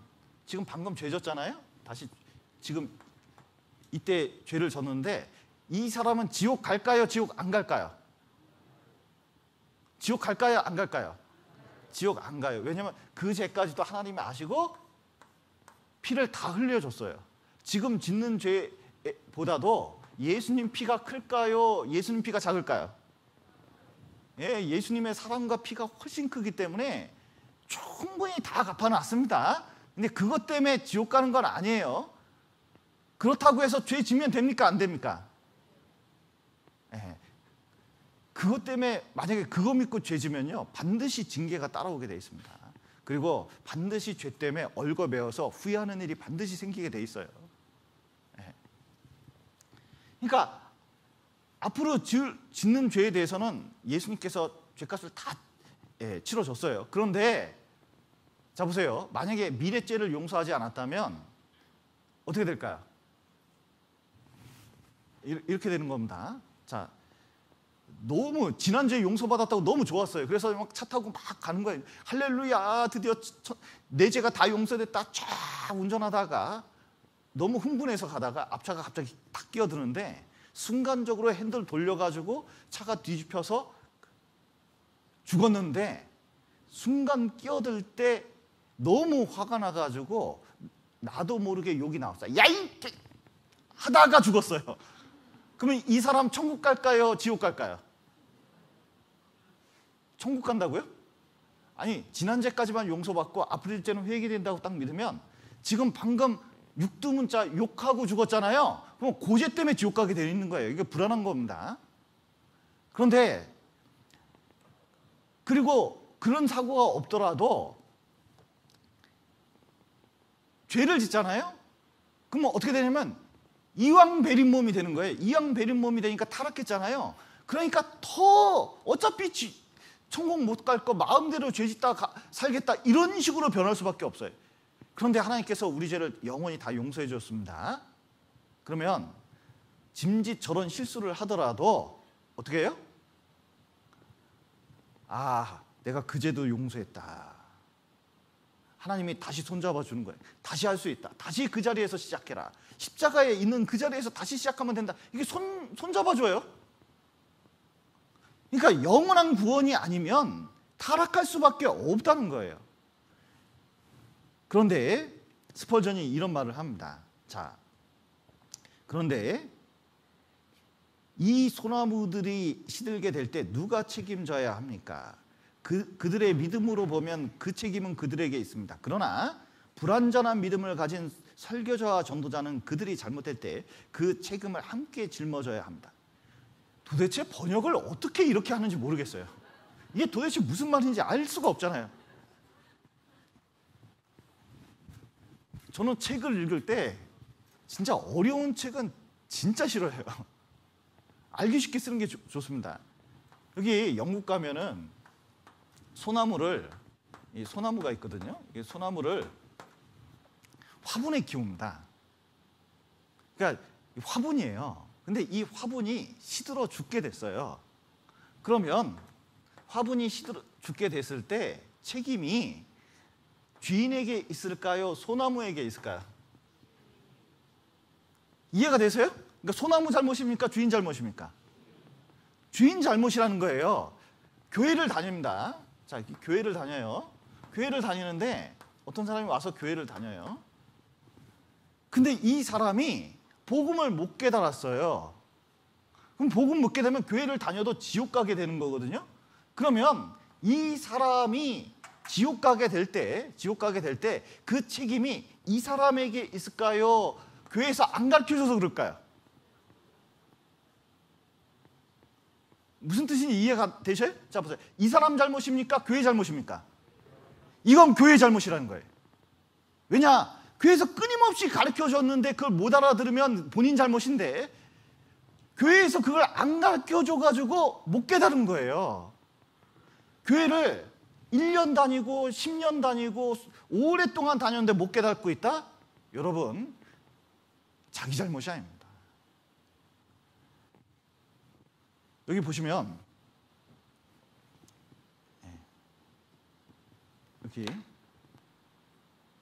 지금 방금 죄 졌잖아요. 다시 지금 이때 죄를 졌는데 이 사람은 지옥 갈까요? 지옥 안 갈까요? 지옥 갈까요? 안 갈까요? 지옥 안 가요. 왜냐하면 그 죄까지도 하나님이 아시고 피를 다 흘려줬어요. 지금 짓는 죄보다도 예수님 피가 클까요? 예수님 피가 작을까요? 예, 예수님의 사랑과 피가 훨씬 크기 때문에 충분히 다 갚아놨습니다. 근데 그것 때문에 지옥 가는 건 아니에요. 그렇다고 해서 죄 지면 됩니까? 안 됩니까? 예. 그것 때문에 만약에 그거 믿고 죄 지면요, 반드시 징계가 따라오게 돼 있습니다. 그리고 반드시 죄 때문에 얽어매어서 후회하는 일이 반드시 생기게 돼 있어요. 예. 그러니까 앞으로 짓는 죄에 대해서는 예수님께서 죄값을 다 치러줬어요. 그런데 자 보세요. 만약에 미래 죄를 용서하지 않았다면 어떻게 될까요? 이렇게 되는 겁니다. 자, 너무 지난주에 용서받았다고 너무 좋았어요. 그래서 막 차 타고 막 가는 거예요. 할렐루야, 드디어 내 죄가 다 용서됐다. 쫙 운전하다가 너무 흥분해서 가다가 앞차가 갑자기 탁 끼어드는데 순간적으로 핸들 돌려가지고 차가 뒤집혀서 죽었는데, 순간 끼어들 때 너무 화가 나가지고 나도 모르게 욕이 나왔어요. 야이! 하다가 죽었어요. 그러면 이 사람 천국 갈까요? 지옥 갈까요? 천국 간다고요? 아니 지난죄까지만 용서받고 앞으로 일죄는 회개된다고 딱 믿으면 지금 방금 육두문자 욕하고 죽었잖아요. 그럼 고죄 때문에 지옥 가게 되어 있는 거예요. 이게 불안한 겁니다. 그런데 그리고 그런 사고가 없더라도 죄를 짓잖아요. 그러면 어떻게 되냐면 이왕 베린 몸이 되는 거예요. 이왕 베린 몸이 되니까 타락했잖아요. 그러니까 더 어차피 천국 못 갈 거 마음대로 죄 짓다 살겠다 이런 식으로 변할 수밖에 없어요. 그런데 하나님께서 우리 죄를 영원히 다 용서해 줬습니다. 그러면 짐짓 저런 실수를 하더라도 어떻게 해요? 아, 내가 그 죄도 용서했다. 하나님이 다시 손잡아 주는 거예요. 다시 할 수 있다. 다시 그 자리에서 시작해라. 십자가에 있는 그 자리에서 다시 시작하면 된다. 이게 손잡아 줘요. 그러니까 영원한 구원이 아니면 타락할 수밖에 없다는 거예요. 그런데 스펄전이 이런 말을 합니다. 자, 그런데 이 소나무들이 시들게 될 때 누가 책임져야 합니까? 그들의 믿음으로 보면 그 책임은 그들에게 있습니다. 그러나 불완전한 믿음을 가진 설교자와 전도자는 그들이 잘못할 때 그 책임을 함께 짊어져야 합니다. 도대체 번역을 어떻게 이렇게 하는지 모르겠어요. 이게 도대체 무슨 말인지 알 수가 없잖아요. 저는 책을 읽을 때 진짜 어려운 책은 진짜 싫어해요. 알기 쉽게 쓰는 게 좋습니다. 여기 영국 가면은 이 소나무가 있거든요. 이 소나무를 화분에 키웁니다. 그러니까 화분이에요. 근데 이 화분이 시들어 죽게 됐어요. 그러면 화분이 시들어 죽게 됐을 때 책임이 주인에게 있을까요? 소나무에게 있을까요? 이해가 되세요? 그러니까 소나무 잘못입니까? 주인 잘못입니까? 주인 잘못이라는 거예요. 교회를 다닙니다. 자, 교회를 다녀요. 교회를 다니는데 어떤 사람이 와서 교회를 다녀요. 근데 이 사람이 복음을 못 깨달았어요. 그럼 복음 못 깨달으면 교회를 다녀도 지옥 가게 되는 거거든요. 그러면 이 사람이 지옥 가게 될 때 그 책임이 이 사람에게 있을까요? 교회에서 안 가르쳐줘서 그럴까요? 무슨 뜻인지 이해가 되셔요? 자, 보세요. 이 사람 잘못입니까? 교회 잘못입니까? 이건 교회 잘못이라는 거예요. 왜냐? 교회에서 끊임없이 가르쳐줬는데 그걸 못 알아들으면 본인 잘못인데 교회에서 그걸 안 가르쳐줘가지고 못 깨달은 거예요. 교회를 1년 다니고 10년 다니고 오랫동안 다녔는데 못 깨닫고 있다? 여러분, 자기 잘못이 아닙니다. 여기 보시면 여기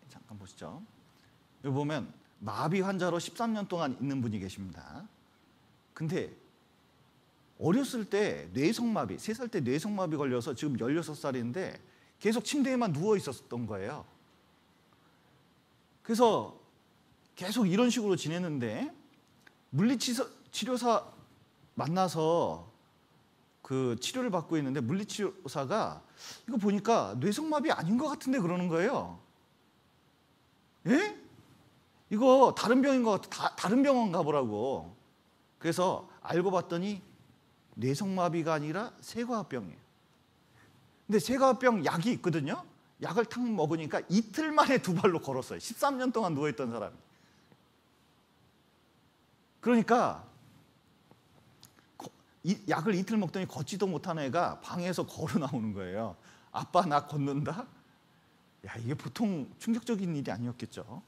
잠깐 보시죠. 여기 보면 마비 환자로 13년 동안 있는 분이 계십니다. 근데 어렸을 때 뇌성마비, 3살 때 뇌성마비 걸려서 지금 16살인데 계속 침대에만 누워 있었던 거예요. 그래서 계속 이런 식으로 지냈는데 물리치료사 만나서 그 치료를 받고 있는데 물리치료사가 이거 보니까 뇌성마비 아닌 것 같은데 그러는 거예요. 예? 이거 다른 병인 것 같아. 다른 병원 가보라고. 그래서 알고 봤더니 뇌성마비가 아니라 쇠과합병이에요. 근데 쇠과합병 약이 있거든요. 약을 탁 먹으니까 이틀 만에 2발로 걸었어요. 13년 동안 누워있던 사람이. 그러니까 약을 이틀 먹더니 걷지도 못한 애가 방에서 걸어 나오는 거예요. 아빠 나 걷는다? 야, 이게 보통 충격적인 일이 아니었겠죠.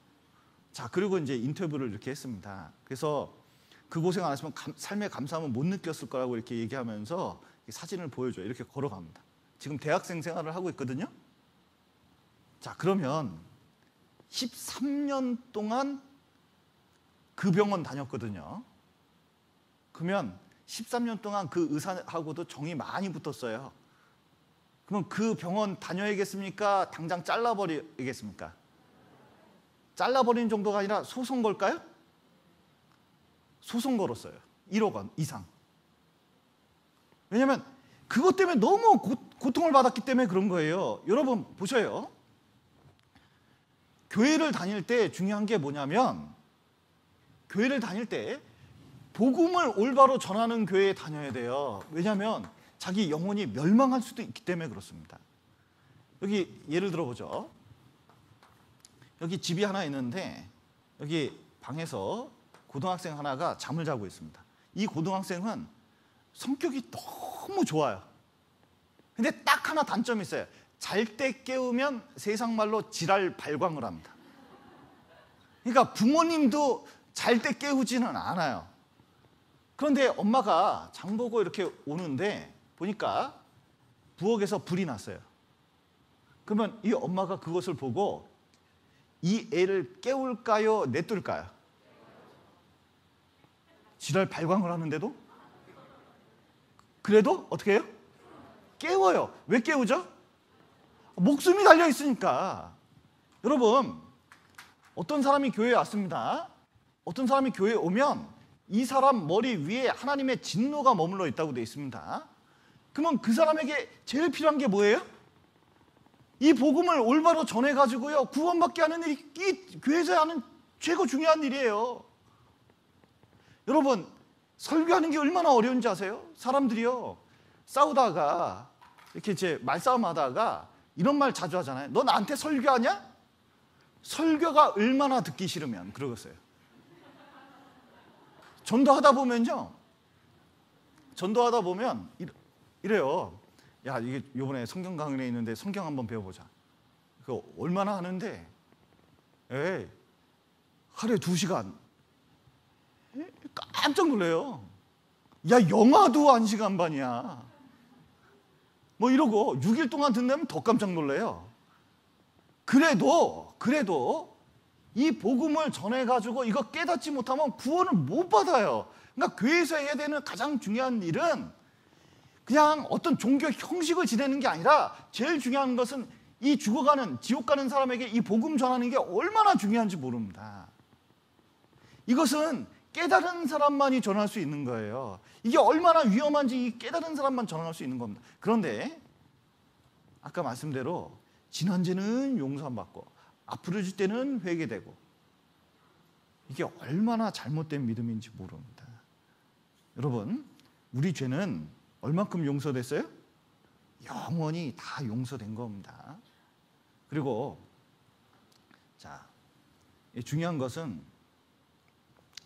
자, 그리고 이제 인터뷰를 이렇게 했습니다. 그래서 그 고생 안 했으면 삶의 감사함을 못 느꼈을 거라고 이렇게 얘기하면서 사진을 보여줘요. 이렇게 걸어갑니다. 지금 대학생 생활을 하고 있거든요. 자, 그러면 13년 동안 그 병원 다녔거든요. 그러면 13년 동안 그 의사하고도 정이 많이 붙었어요. 그럼 그 병원 다녀야겠습니까? 당장 잘라버리겠습니까? 잘라버리는 정도가 아니라 소송 걸까요? 소송 걸었어요. 1억 원 이상. 왜냐하면 그것 때문에 너무 고통을 받았기 때문에 그런 거예요. 여러분 보셔요. 교회를 다닐 때 중요한 게 뭐냐면, 교회를 다닐 때 복음을 올바로 전하는 교회에 다녀야 돼요. 왜냐하면 자기 영혼이 멸망할 수도 있기 때문에 그렇습니다. 여기 예를 들어보죠. 여기 집이 하나 있는데 여기 방에서 고등학생 하나가 잠을 자고 있습니다. 이 고등학생은 성격이 너무 좋아요. 근데 딱 하나 단점이 있어요. 잘 때 깨우면 세상 말로 지랄 발광을 합니다. 그러니까 부모님도 잘 때 깨우지는 않아요. 그런데 엄마가 장 보고 이렇게 오는데 보니까 부엌에서 불이 났어요. 그러면 이 엄마가 그것을 보고 이 애를 깨울까요? 내둘까요? 지랄 발광을 하는데도? 그래도 어떻게 해요? 깨워요. 왜 깨우죠? 목숨이 달려 있으니까. 여러분, 어떤 사람이 교회에 왔습니다. 어떤 사람이 교회에 오면 이 사람 머리 위에 하나님의 진노가 머물러 있다고 되어 있습니다. 그러면 그 사람에게 제일 필요한 게 뭐예요? 이 복음을 올바로 전해가지고요, 구원받게 하는 일이 이 교회에서 하는 최고 중요한 일이에요. 여러분, 설교하는 게 얼마나 어려운지 아세요? 사람들이요, 싸우다가 이렇게 이제 말싸움 하다가 이런 말 자주 하잖아요. 너 나한테 설교하냐? 설교가 얼마나 듣기 싫으면 그러겠어요. 전도하다 보면요, 전도하다 보면 이래요. 야, 이게 요번에 성경 강연에 있는데 성경 한번 배워보자. 그거 얼마나 하는데? 에이, 하루에 2시간. 깜짝 놀래요. 야, 영화도 1시간 반이야. 뭐 이러고 6일 동안 듣는다면 더 깜짝 놀래요. 그래도 이 복음을 전해가지고 이거 깨닫지 못하면 구원을 못 받아요. 그러니까 교회에서 해야 되는 가장 중요한 일은 그냥 어떤 종교 형식을 지내는 게 아니라 제일 중요한 것은 이 죽어가는, 지옥 가는 사람에게 이 복음 전하는 게 얼마나 중요한지 모릅니다. 이것은 깨달은 사람만이 전할 수 있는 거예요. 이게 얼마나 위험한지 이 깨달은 사람만 전할 수 있는 겁니다. 그런데 아까 말씀대로 지난 죄는 용서 안 받고 앞으로 질 때는 회개되고, 이게 얼마나 잘못된 믿음인지 모릅니다. 여러분, 우리 죄는 얼만큼 용서됐어요? 영원히 다 용서된 겁니다. 그리고 자, 중요한 것은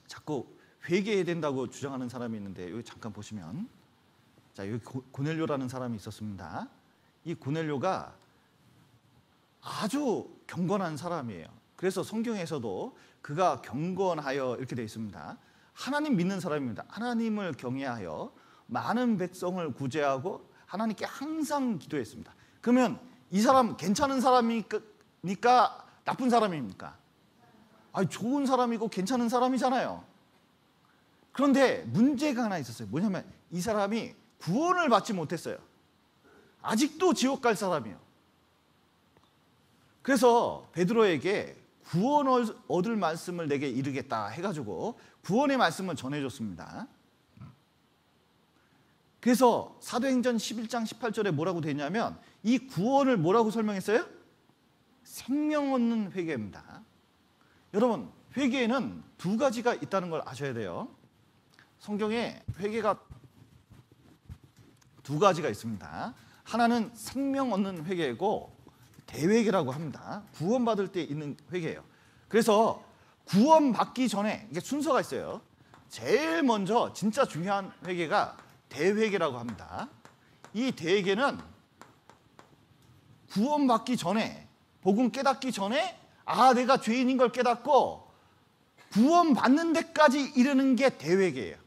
자꾸 회개해야 된다고 주장하는 사람이 있는데, 여기 잠깐 보시면, 자, 여기 고넬료라는 사람이 있었습니다. 이 고넬료가 아주 경건한 사람이에요. 그래서 성경에서도 그가 경건하여 이렇게 되어 있습니다. 하나님 믿는 사람입니다. 하나님을 경외하여 많은 백성을 구제하고 하나님께 항상 기도했습니다. 그러면 이 사람 괜찮은 사람이니까 나쁜 사람입니까? 아니, 좋은 사람이고 괜찮은 사람이잖아요. 그런데 문제가 하나 있었어요. 뭐냐면 이 사람이 구원을 받지 못했어요. 아직도 지옥 갈 사람이에요. 그래서 베드로에게 구원을 얻을 말씀을 내게 이르겠다 해가지고 구원의 말씀을 전해줬습니다. 그래서 사도행전 11장 18절에 뭐라고 되냐면 이 구원을 뭐라고 설명했어요? 생명 얻는 회개입니다. 여러분, 회개에는 2가지가 있다는 걸 아셔야 돼요. 성경에 회개가 2가지가 있습니다. 하나는 생명 얻는 회개고 대회개라고 합니다. 구원받을 때 있는 회개예요. 그래서 구원받기 전에 이게 순서가 있어요. 제일 먼저 진짜 중요한 회개가 대회개라고 합니다. 이 대회개는 구원받기 전에, 복음 깨닫기 전에 내가 죄인인 걸 깨닫고 구원받는 데까지 이르는 게 대회개예요.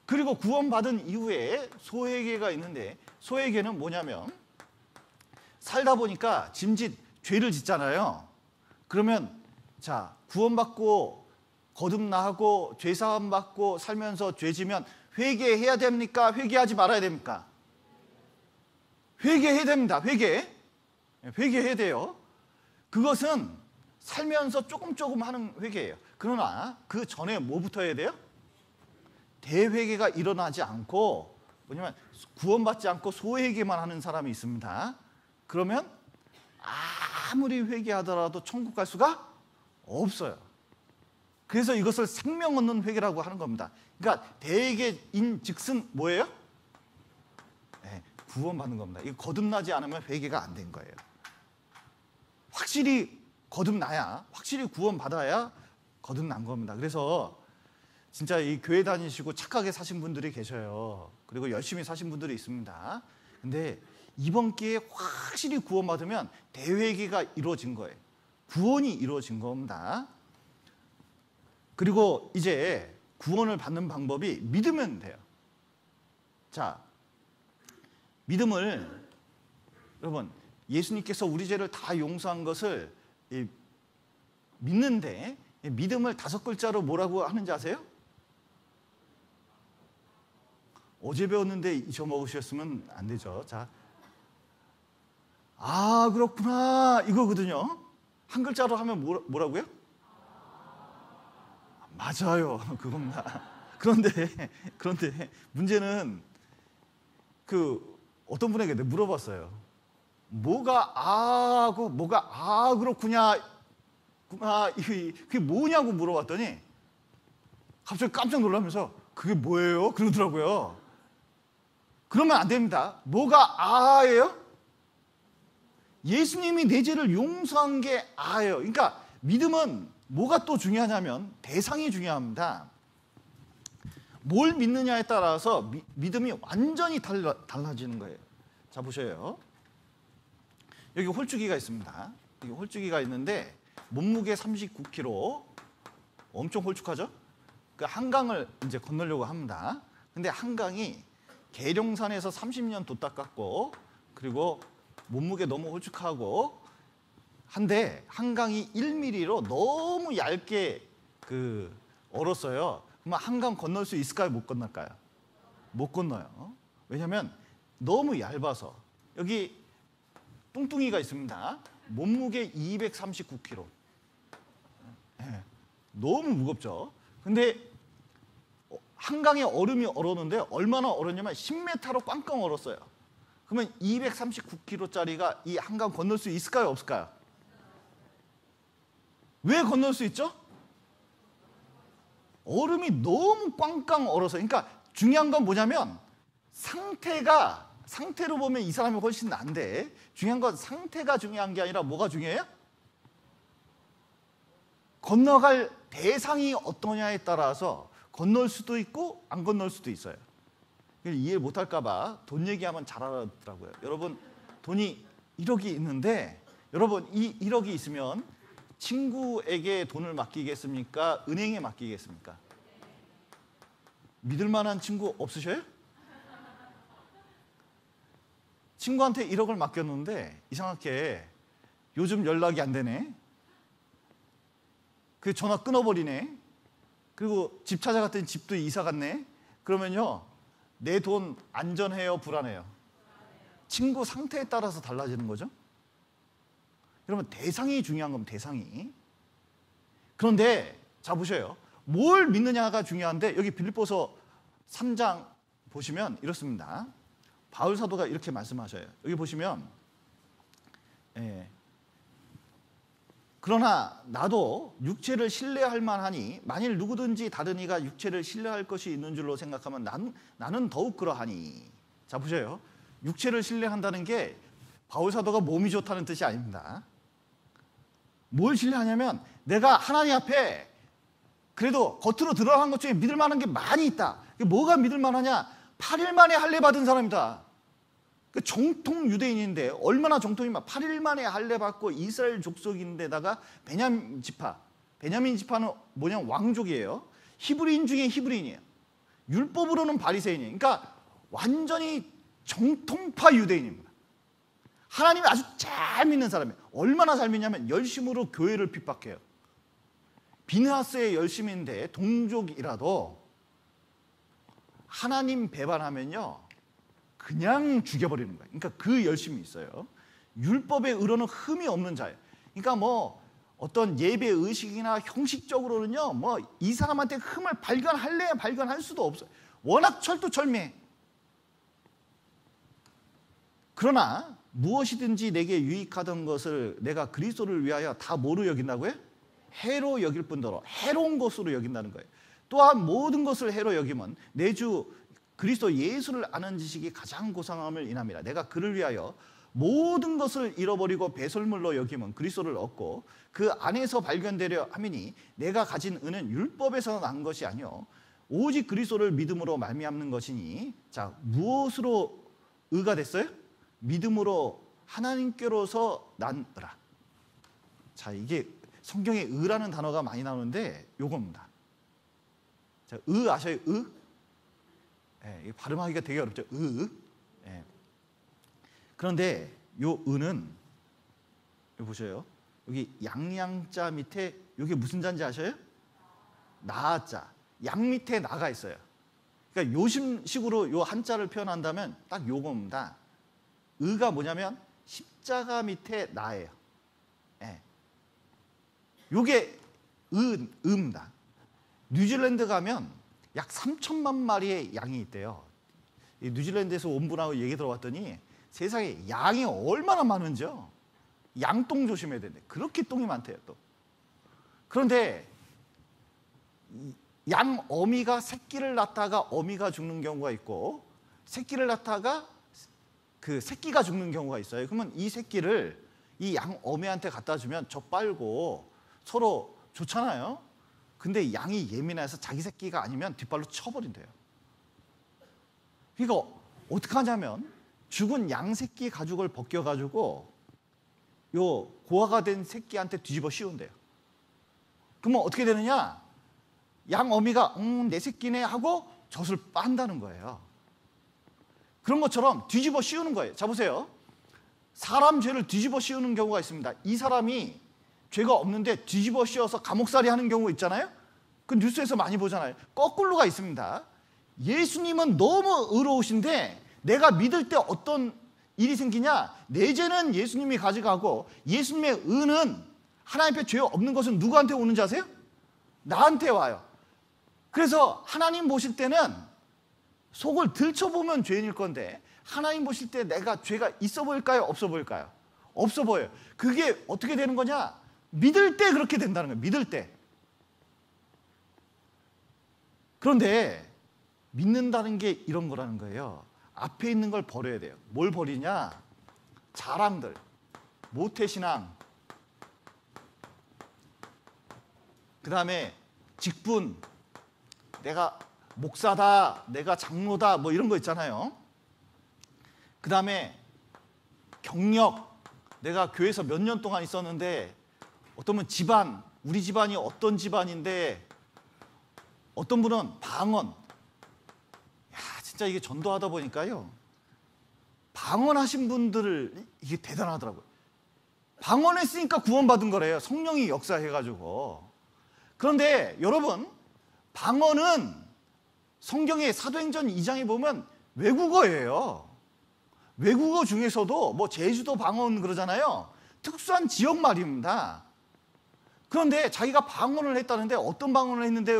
그리고 구원받은 이후에 소회개가 있는데, 소회개는 뭐냐면 살다 보니까 짐짓 죄를 짓잖아요. 그러면 자, 구원받고 거듭나고 죄사함 받고 살면서 죄 지면 회개해야 됩니까? 회개하지 말아야 됩니까? 회개해야 됩니다. 회개해야 돼요. 그것은 살면서 조금 하는 회개예요. 그러나 그 전에 뭐부터 해야 돼요? 대회개가 일어나지 않고 뭐냐면 구원받지 않고 소회개만 하는 사람이 있습니다. 그러면 아무리 회개하더라도 천국 갈 수가 없어요. 그래서 이것을 생명 얻는 회개라고 하는 겁니다. 그러니까 대개인 즉슨 뭐예요? 네, 구원받는 겁니다. 이거 거듭나지 않으면 회개가 안 된 거예요. 확실히 거듭나야, 확실히 구원받아야 거듭난 겁니다. 그래서 진짜 이 교회 다니시고 착하게 사신 분들이 계셔요. 그리고 열심히 사신 분들이 있습니다. 근데 이번 기회에 확실히 구원받으면 대회개가 이루어진 거예요. 구원이 이루어진 겁니다. 그리고 이제 구원을 받는 방법이 믿으면 돼요. 자, 믿음을, 여러분, 예수님께서 우리 죄를 다 용서한 것을 믿는데, 믿음을 5글자로 뭐라고 하는지 아세요? 어제 배웠는데 잊어먹으셨으면 안 되죠. 자, 아, 그렇구나, 이거거든요. 한 글자로 하면 뭐라고요? 맞아요, 그겁니다. 그런데 문제는 어떤 분에게 물어봤어요. 뭐가 그렇구나, 그게 뭐냐고 물어봤더니 갑자기 깜짝 놀라면서 그게 뭐예요? 그러더라고요. 그러면 안 됩니다. 뭐가 아예요? 예수님이 내 죄를 용서한 게 아예요. 그러니까 믿음은 뭐가 또 중요하냐면 대상이 중요합니다. 뭘 믿느냐에 따라서 믿음이 완전히 달라지는 거예요. 자, 보셔요. 여기 홀쭉이가 있습니다. 여기 홀쭉이가 있는데 몸무게 39kg, 엄청 홀쭉하죠? 그 한강을 이제 건너려고 합니다. 근데 한강이 계룡산에서 30년 돛 닦았고, 그리고 몸무게 너무 홀쭉하고 한데 한강이 1mm로 너무 얇게 얼었어요. 그럼 한강 건널 수 있을까요? 못 건널까요? 못 건너요. 왜냐하면 너무 얇아서. 여기 뚱뚱이가 있습니다. 몸무게 239kg. 네, 너무 무겁죠. 근데 한강에 얼음이 얼었는데 얼마나 얼었냐면 10m로 꽝꽝 얼었어요. 그러면 239kg짜리가 이 한강 건널 수 있을까요? 없을까요? 왜 건널 수 있죠? 얼음이 너무 꽝꽝 얼어서. 그러니까 중요한 건 뭐냐면 상태로 보면 이 사람이 훨씬 나은데, 중요한 건 상태가 중요한 게 아니라 뭐가 중요해요? 건너갈 대상이 어떠냐에 따라서 건널 수도 있고 안 건널 수도 있어요. 이해 못할까 봐 돈 얘기하면 잘 알아듣더라고요. 여러분, 돈이 1억이 있는데, 여러분, 이 1억이 있으면 친구에게 돈을 맡기겠습니까? 은행에 맡기겠습니까? 믿을 만한 친구 없으셔요? 친구한테 1억을 맡겼는데 이상하게 요즘 연락이 안 되네. 그 전화 끊어버리네. 그리고 집 찾아갔더니 집도 이사 갔네. 그러면요, 내 돈 안전해요, 불안해요? 친구 상태에 따라서 달라지는 거죠. 여러분, 대상이 중요한 겁니다. 대상이. 그런데 자, 보셔요. 뭘 믿느냐가 중요한데, 여기 빌립보서 3장 보시면 이렇습니다. 바울 사도가 이렇게 말씀하셔요. 여기 보시면, 그러나 나도 육체를 신뢰할 만하니 만일 누구든지 다른 이가 육체를 신뢰할 것이 있는 줄로 생각하면 나는 더욱 그러하니. 자, 보세요. 육체를 신뢰한다는 게 바울 사도가 몸이 좋다는 뜻이 아닙니다. 뭘 신뢰하냐면 내가 하나님 앞에 그래도 겉으로 드러난 것 중에 믿을 만한 게 많이 있다. 뭐가 믿을 만하냐? 8일 만에 할례 받은 사람이다. 정통 유대인인데 얼마나 정통이면 8일 만에 할례 받고 이스라엘 족속인데다가 베냐민 지파는 뭐냐? 왕족이에요. 히브리인 중에 히브리인이에요. 율법으로는 바리새인이에요. 그러니까 완전히 정통파 유대인입니다. 하나님을 아주 잘 믿는 사람이에요. 얼마나 잘 믿냐면 열심으로 교회를 핍박해요. 비느하스의 열심인데 동족이라도 하나님 배반하면요 그냥 죽여버리는 거예요. 그러니까 그 열심이 있어요. 율법에 의로는 흠이 없는 자예요. 그러니까 뭐 어떤 예배 의식이나 형식적으로는요 뭐 이 사람한테 흠을 발견할 수도 없어요. 워낙 철두철미해. 그러나 무엇이든지 내게 유익하던 것을 내가 그리스도를 위하여 다 뭐로 여긴다고요? 해로 여길 뿐더러 해로운 것으로 여긴다는 거예요. 또한 모든 것을 해로 여기면 내 주 그리스도 예수를 아는 지식이 가장 고상함을 인함이라. 내가 그를 위하여 모든 것을 잃어버리고 배설물로 여기면 그리스도를 얻고 그 안에서 발견되려 함이니 내가 가진 은은 율법에서 난 것이 아니요 오직 그리스도를 믿음으로 말미암는 것이니. 자, 무엇으로 의가 됐어요? 믿음으로 하나님께로서 난 의라. 자, 이게 성경에 의라는 단어가 많이 나오는데 요겁니다. 자, 의 아셔요? 의? 예, 발음하기가 되게 어렵죠. 의. 예. 그런데 요 의는 여기 보셔요. 여기 양양자 밑에 여기 무슨 자인지 아셔요? 나자. 양 밑에 나가 있어요. 그러니까 요식으로 요 한자를 표현한다면 딱 요겁니다. 의가 뭐냐면 십자가 밑에 나예요. 예. 요게 의입니다. 뉴질랜드 가면 약 3천만 마리의 양이 있대요. 이 뉴질랜드에서 온 분하고 얘기 들어봤더니 세상에 양이 얼마나 많은지요. 양똥 조심해야 되는데 그렇게 똥이 많대요 또. 그런데 양 어미가 새끼를 낳다가 어미가 죽는 경우가 있고 새끼를 낳다가 그 새끼가 죽는 경우가 있어요. 그러면 이 새끼를 이 양 어미한테 갖다 주면 저 빨고 서로 좋잖아요. 근데 양이 예민해서 자기 새끼가 아니면 뒷발로 쳐버린대요. 그러니까 어떻게 하냐면 죽은 양 새끼 가죽을 벗겨가지고 요 고아가 된 새끼한테 뒤집어 씌운대요. 그러면 어떻게 되느냐? 양 어미가 내 새끼네 하고 젖을 빤다는 거예요. 그런 것처럼 뒤집어 씌우는 거예요. 자 보세요. 사람 죄를 뒤집어 씌우는 경우가 있습니다. 이 사람이 죄가 없는데 뒤집어 씌워서 감옥살이 하는 경우 있잖아요. 그 뉴스에서 많이 보잖아요. 거꾸로가 있습니다. 예수님은 너무 의로우신데 내가 믿을 때 어떤 일이 생기냐? 내 죄는 예수님이 가져가고 예수님의 의는 하나님 앞에 죄 없는 것은 누구한테 오는지 아세요? 나한테 와요. 그래서 하나님 보실 때는 속을 들춰보면 죄인일 건데 하나님 보실 때 내가 죄가 있어 보일까요? 없어 보일까요? 없어 보여요. 그게 어떻게 되는 거냐? 믿을 때 그렇게 된다는 거예요. 믿을 때. 그런데 믿는다는 게 이런 거라는 거예요. 앞에 있는 걸 버려야 돼요. 뭘 버리냐? 자랑들, 모태신앙, 그 다음에 직분, 내가 목사다, 내가 장로다, 뭐 이런 거 있잖아요. 그 다음에 경력, 내가 교회에서 몇 년 동안 있었는데 어떤 분은 집안, 우리 집안이 어떤 집안인데 어떤 분은 방언. 야, 진짜 이게 전도하다 보니까요. 방언하신 분들을 이게 대단하더라고요. 방언했으니까 구원받은 거래요. 성령이 역사해가지고. 그런데 여러분, 방언은 성경의 사도행전 2장에 보면 외국어예요. 외국어 중에서도 뭐 제주도 방언 그러잖아요. 특수한 지역 말입니다. 그런데 자기가 방언을 했다는데 어떤 방언을 했는데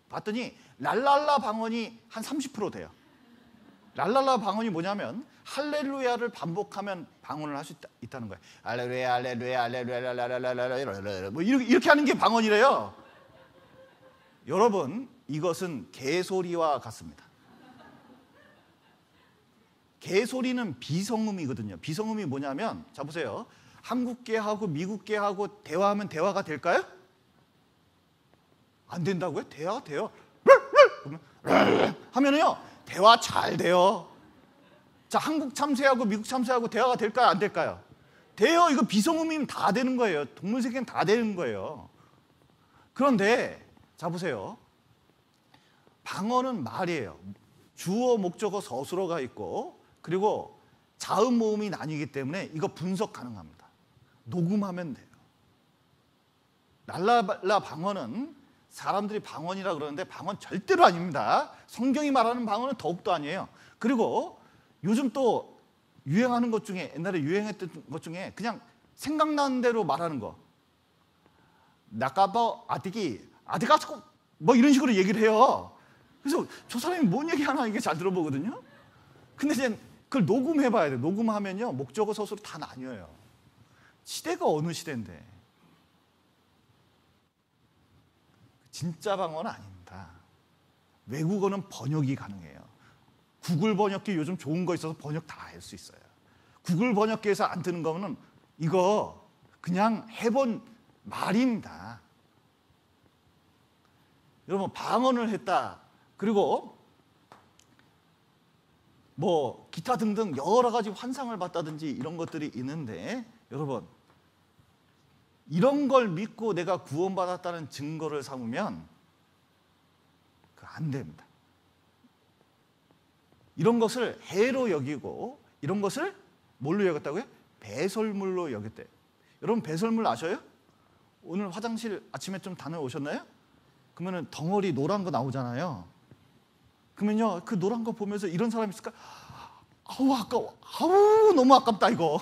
봤더니 랄랄라 방언이 한 30% 돼요. 랄랄라 방언이 뭐냐면 할렐루야를 반복하면 방언을 할 수 있다는 거예요. 할렐루야 할렐루야 할렐루야 할렐루야 뭐 이렇게 하는 게 방언이래요. 여러분, 이것은 개소리와 같습니다. 개소리는 비성음이거든요. 비성음이 뭐냐면 자 보세요. 한국계하고 미국계하고 대화하면 대화가 될까요? 안 된다고요? 대화 돼요. 하면은요 대화 잘 돼요. 자, 한국 참새하고 미국 참새하고 대화가 될까요? 안 될까요? 돼요. 이거 비성음이면 다 되는 거예요. 동물 세계는 다 되는 거예요. 그런데 자 보세요. 방언은 말이에요. 주어, 목적어, 서술어가 있고 그리고 자음, 모음이 나뉘기 때문에 이거 분석 가능합니다. 녹음하면 돼요. 랄랄라 방언은 사람들이 방언이라 그러는데 방언 절대로 아닙니다. 성경이 말하는 방언은 더욱도 아니에요. 그리고 요즘 또 유행하는 것 중에 옛날에 유행했던 것 중에 그냥 생각나는 대로 말하는 거. 나까버 아디가스코 뭐 이런 식으로 얘기를 해요. 그래서 저 사람이 뭔 얘기하나 이게 잘 들어보거든요. 근데 이제 그걸 녹음해봐야 돼. 녹음하면요 목적어 서술이 다 나뉘어요. 시대가 어느 시대인데. 진짜 방언은 아닙니다. 외국어는 번역이 가능해요. 구글 번역기 요즘 좋은 거 있어서 번역 다 할 수 있어요. 구글 번역기에서 안 뜨는 거는 이거 그냥 해본 말입니다. 여러분 방언을 했다. 그리고 뭐 기타 등등 여러 가지 환상을 봤다든지 이런 것들이 있는데 여러분 이런 걸 믿고 내가 구원받았다는 증거를 삼으면 그거 안 됩니다. 이런 것을 해로 여기고 이런 것을 뭘로 여겼다고요? 배설물로 여겼대요. 여러분 배설물 아셔요? 오늘 화장실 아침에 좀 다녀오셨나요? 그러면 덩어리 노란 거 나오잖아요. 그러면요 그 노란 거 보면서 이런 사람 있을까? 아우 아까워. 아우 너무 아깝다 이거.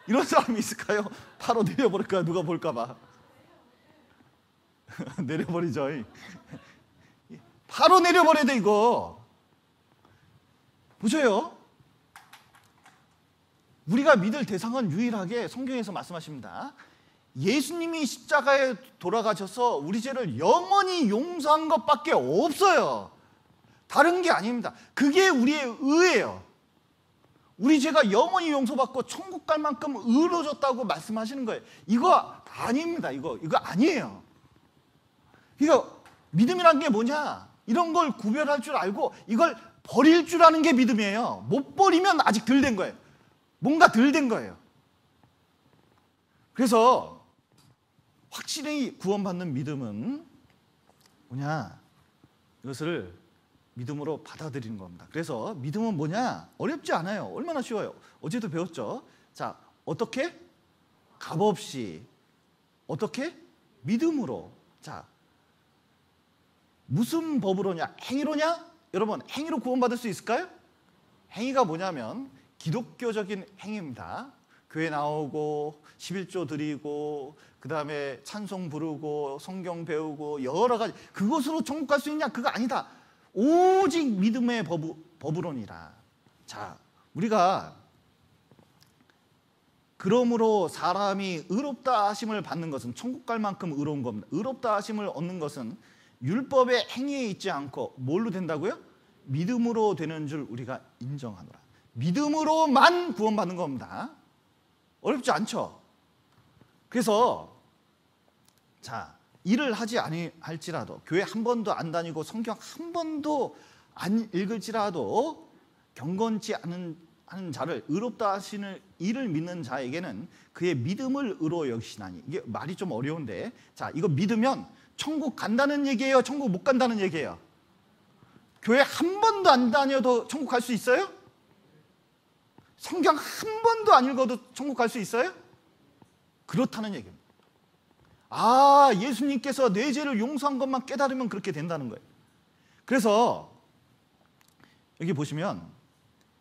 이런 사람이 있을까요? 바로 내려버릴까요? 누가 볼까 봐. 내려버리죠. 바로 내려버려야 돼 이거. 보세요. 우리가 믿을 대상은 유일하게 성경에서 말씀하십니다. 예수님이 십자가에 돌아가셔서 우리 죄를 영원히 용서한 것밖에 없어요. 다른 게 아닙니다. 그게 우리의 의예요. 우리 죄가 영원히 용서받고 천국 갈 만큼 의로워졌다고 말씀하시는 거예요. 이거 아닙니다. 이거 아니에요. 이거 믿음이란 게 뭐냐? 이런 걸 구별할 줄 알고 이걸 버릴 줄 아는 게 믿음이에요. 못 버리면 아직 덜 된 거예요. 뭔가 덜 된 거예요. 그래서 확실히 구원받는 믿음은 뭐냐? 이것을 믿음으로 받아들이는 겁니다. 그래서 믿음은 뭐냐? 어렵지 않아요. 얼마나 쉬워요. 어제도 배웠죠. 자, 어떻게? 값없이. 어떻게? 믿음으로. 자, 무슨 법으로냐? 행위로냐? 여러분, 행위로 구원받을 수 있을까요? 행위가 뭐냐면 기독교적인 행위입니다. 교회 나오고 11조 드리고 그 다음에 찬송 부르고 성경 배우고 여러 가지 그것으로 천국 갈 수 있냐? 그거 아니다. 오직 믿음의 법으로니라. 자, 우리가 그러므로 사람이 의롭다 하심을 받는 것은 천국 갈 만큼 의로운 겁니다. 의롭다 하심을 얻는 것은 율법의 행위에 있지 않고 뭘로 된다고요? 믿음으로 되는 줄 우리가 인정하노라. 믿음으로만 구원받는 겁니다. 어렵지 않죠? 그래서 자, 일을 하지 아니할지라도 교회 한 번도 안 다니고 성경 한 번도 안 읽을지라도 경건치 않은 자를 의롭다 하시는 이를 믿는 자에게는 그의 믿음을 의로 여기시나니. 이게 말이 좀 어려운데 자, 이거 믿으면 천국 간다는 얘기예요? 천국 못 간다는 얘기예요? 교회 한 번도 안 다녀도 천국 갈 수 있어요? 성경 한 번도 안 읽어도 천국 갈 수 있어요? 그렇다는 얘기입니다. 아, 예수님께서 내 죄를 용서한 것만 깨달으면 그렇게 된다는 거예요. 그래서 여기 보시면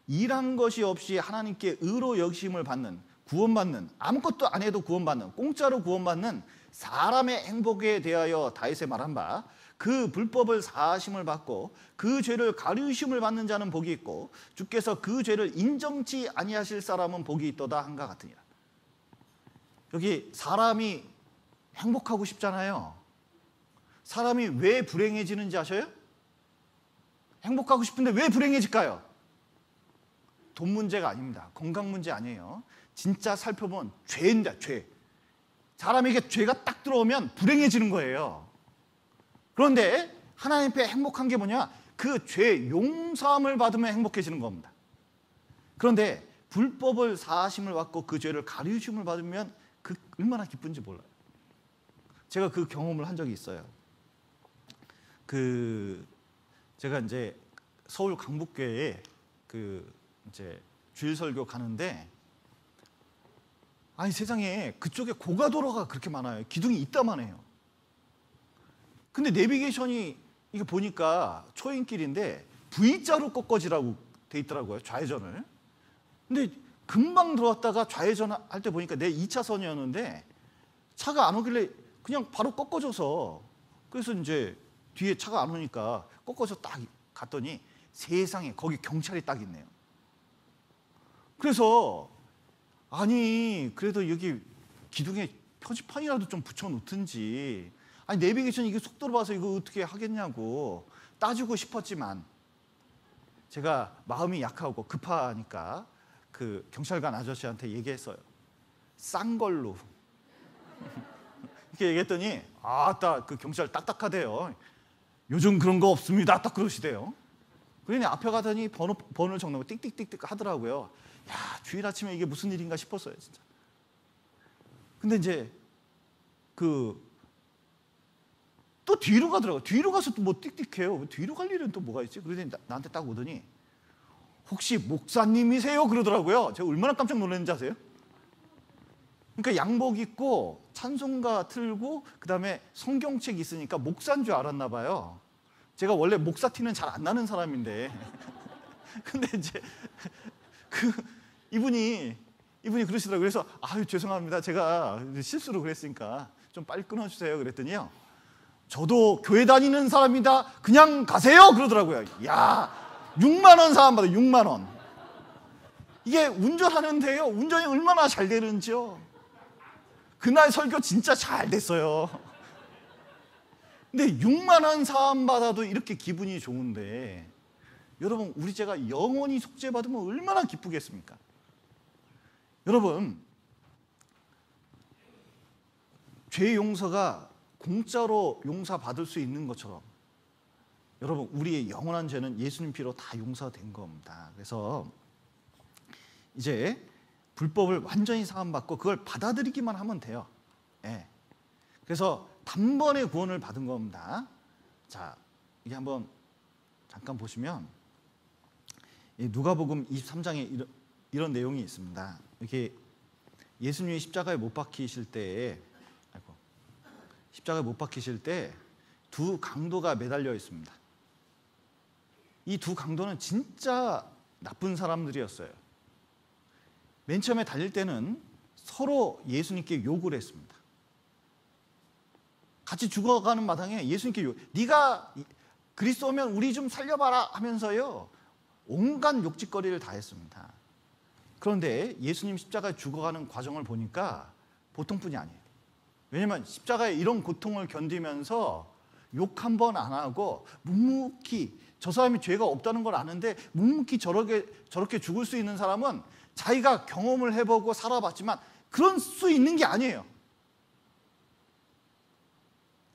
일한 것이 없이 하나님께 의로 여기심을 받는, 구원받는, 아무것도 안 해도 구원받는, 공짜로 구원받는 사람의 행복에 대하여 다윗에 말한 바 그 불법을 사하심을 받고 그 죄를 가르심을 받는 자는 복이 있고 주께서 그 죄를 인정치 아니하실 사람은 복이 있도다 한가 같으니라. 여기 사람이 행복하고 싶잖아요. 사람이 왜 불행해지는지 아셔요? 행복하고 싶은데 왜 불행해질까요? 돈 문제가 아닙니다. 건강 문제 아니에요. 진짜 살펴보면 죄입니다. 죄. 사람에게 죄가 딱 들어오면 불행해지는 거예요. 그런데 하나님 앞에 행복한 게 뭐냐? 그 죄 용서함을 받으면 행복해지는 겁니다. 그런데 불법을 사하심을 받고 그 죄를 가르침을 받으면 그 얼마나 기쁜지 몰라요. 제가 그 경험을 한 적이 있어요. 제가 이제 서울 강북교회에 이제 주일 설교 가는데 아니 세상에 그쪽에 고가도로가 그렇게 많아요. 기둥이 이따만 해요. 근데 내비게이션이 이게 보니까 초인길인데 V자로 꺾어지라고 돼 있더라고요. 좌회전을. 근데 금방 들어왔다가 좌회전 할 때 보니까 내 2차선이었는데 차가 안 오길래 그냥 바로 꺾어져서 그래서 이제 뒤에 차가 안 오니까 꺾어서 딱 갔더니 세상에 거기 경찰이 딱 있네요. 그래서 아니 그래도 여기 기둥에 표지판이라도 좀 붙여놓든지, 아니 내비게이션 이게 속도로 봐서 이거 어떻게 하겠냐고 따지고 싶었지만 제가 마음이 약하고 급하니까 그 경찰관 아저씨한테 얘기했어요. 싼 걸로. 이렇게 얘기했더니 아따 그 경찰 딱딱하대요. 요즘 그런 거 없습니다. 딱 그러시대요. 그러니 앞에 가더니 번호를 적는 거 띡띡띡띡 하더라고요. 야, 주일 아침에 이게 무슨 일인가 싶었어요, 진짜. 근데 이제 또 뒤로 가더라고요. 뒤로 가서 또 뭐 띡띡해요. 뒤로 갈 일은 또 뭐가 있지? 그러더니 나한테 딱 오더니 혹시 목사님이세요? 그러더라고요. 제가 얼마나 깜짝 놀랐는지 아세요? 그러니까 양복 입고 찬송가 틀고 그다음에 성경책 있으니까 목사인 줄 알았나 봐요. 제가 원래 목사 티는 잘 안 나는 사람인데 근데 이제 이분이 그러시더라고요. 그래서 아유 죄송합니다. 제가 실수로 그랬으니까 좀 빨리 끊어주세요. 그랬더니요. 저도 교회 다니는 사람이다. 그냥 가세요. 그러더라고요. 야, 6만 원 사람 받아요. 6만 원. 이게 운전하는데요. 운전이 얼마나 잘 되는지요. 그날 설교 진짜 잘 됐어요. 근데 6만 원 사람 받아도 이렇게 기분이 좋은데 여러분 우리 죄가 영원히 속죄받으면 얼마나 기쁘겠습니까? 여러분 죄 용서가 공짜로 용서받을 수 있는 것처럼 여러분 우리의 영원한 죄는 예수님 피로 다 용서된 겁니다. 그래서 이제 불법을 완전히 사함받고 그걸 받아들이기만 하면 돼요. 예. 그래서 단번에 구원을 받은 겁니다. 자, 이게 한번 잠깐 보시면 누가복음 23장에 이런 내용이 있습니다. 이렇게 예수님이 십자가에 못 박히실 때에 두 강도가 매달려 있습니다. 이 두 강도는 진짜 나쁜 사람들이었어요. 맨 처음에 달릴 때는 서로 예수님께 욕을 했습니다. 같이 죽어가는 마당에 예수님께 네가 그리스도면 우리 좀 살려봐라 하면서요 온갖 욕짓거리를 다 했습니다. 그런데 예수님 십자가에 죽어가는 과정을 보니까 보통뿐이 아니에요. 왜냐하면 십자가에 이런 고통을 견디면서 욕 한 번 안 하고 묵묵히, 저 사람이 죄가 없다는 걸 아는데 묵묵히 저렇게 죽을 수 있는 사람은 자기가 경험을 해보고 살아봤지만 그럴 수 있는 게 아니에요.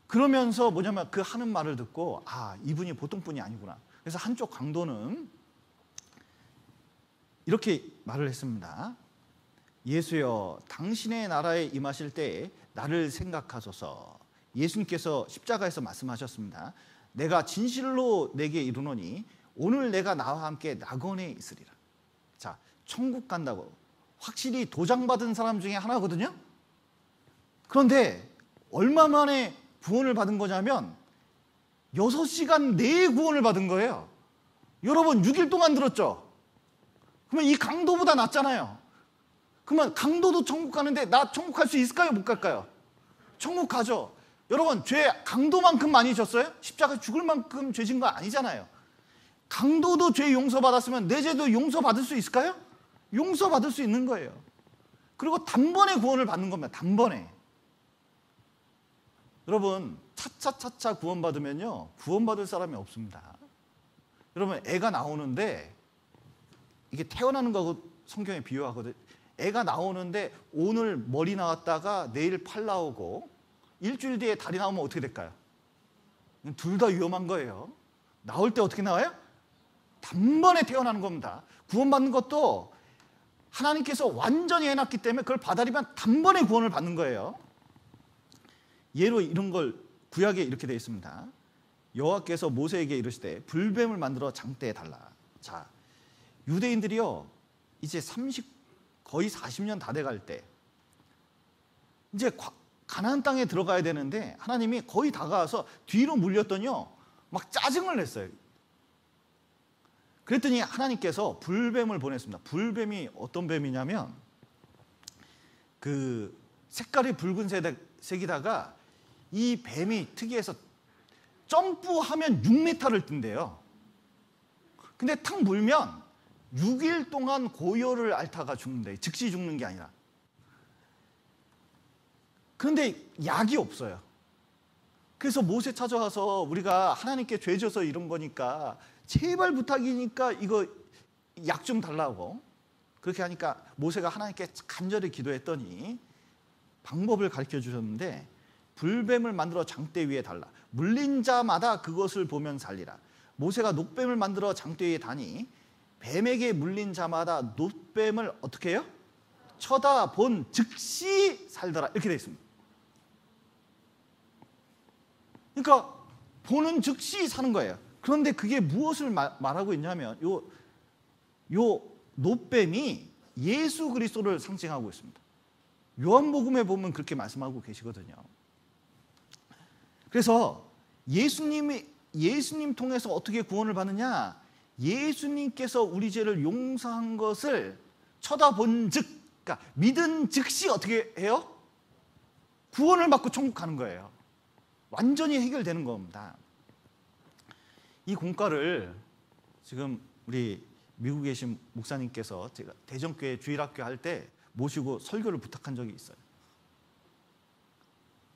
그러면서 뭐냐면 그 하는 말을 듣고 아, 이분이 보통 분이 아니구나. 그래서 한쪽 강도는 이렇게 말을 했습니다. 예수여, 당신의 나라에 임하실 때에 나를 생각하소서. 예수님께서 십자가에서 말씀하셨습니다. 내가 진실로 내게 이르노니 오늘 내가 나와 함께 낙원에 있으리라. 자, 천국 간다고 확실히 도장받은 사람 중에 하나거든요. 그런데 얼마 만에 구원을 받은 거냐면 6시간 내에 구원을 받은 거예요. 여러분 6일 동안 들었죠? 그러면 이 강도보다 낫잖아요. 그러면 강도도 천국 가는데 나 천국 갈 수 있을까요? 못 갈까요? 천국 가죠. 여러분 죄 강도만큼 많이 졌어요? 십자가에 죽을 만큼 죄진 거 아니잖아요. 강도도 죄 용서받았으면 내 죄도 용서받을 수 있을까요? 용서받을 수 있는 거예요. 그리고 단번에 구원을 받는 겁니다. 단번에. 여러분 차차차차 구원받으면요 구원받을 사람이 없습니다. 여러분 애가 나오는데 이게 태어나는 거하고 성경에 비유하거든요. 애가 나오는데 오늘 머리 나왔다가 내일 팔 나오고 일주일 뒤에 다리 나오면 어떻게 될까요? 둘 다 위험한 거예요. 나올 때 어떻게 나와요? 단번에 태어나는 겁니다. 구원받는 것도 하나님께서 완전히 해놨기 때문에 그걸 받아들이면 단번에 구원을 받는 거예요. 예로 이런 걸 구약에 이렇게 되어 있습니다. 여호와께서 모세에게 이르시되 불뱀을 만들어 장대에 달라. 자, 유대인들이요 이제 거의 40년 다 돼갈 때 이제 가나안 땅에 들어가야 되는데 하나님이 거의 다가와서 뒤로 물렸더니요 막 짜증을 냈어요. 그랬더니 하나님께서 불뱀을 보냈습니다. 불뱀이 어떤 뱀이냐면 그 색깔이 붉은색이다가 이 뱀이 특이해서 점프하면 6m를 뜬대요. 근데 탁 물면 6일 동안 고열을 앓다가 죽는데, 즉시 죽는 게 아니라. 그런데 약이 없어요. 그래서 모세 찾아와서 우리가 하나님께 죄 져서 이런 거니까 제발 부탁이니까 이거 약 좀 달라고. 그렇게 하니까 모세가 하나님께 간절히 기도했더니 방법을 가르쳐 주셨는데, 불뱀을 만들어 장대 위에 달라. 물린 자마다 그것을 보면 살리라. 모세가 놋뱀을 만들어 장대 위에 다니 뱀에게 물린 자마다 놋뱀을 어떻게 해요? 쳐다본 즉시 살더라. 이렇게 되어 있습니다. 그러니까 보는 즉시 사는 거예요. 그런데 그게 무엇을 말하고 있냐면 요 놋뱀이 예수 그리스도를 상징하고 있습니다. 요한복음에 보면 그렇게 말씀하고 계시거든요. 그래서 예수님 통해서 어떻게 구원을 받느냐? 예수님께서 우리 죄를 용서한 것을 쳐다본 즉, 그러니까 믿은 즉시 어떻게 해요? 구원을 받고 천국 가는 거예요. 완전히 해결되는 겁니다. 이 공과를 지금 우리 미국에 계신 목사님께서 제가 대전교회 주일학교 할 때 모시고 설교를 부탁한 적이 있어요.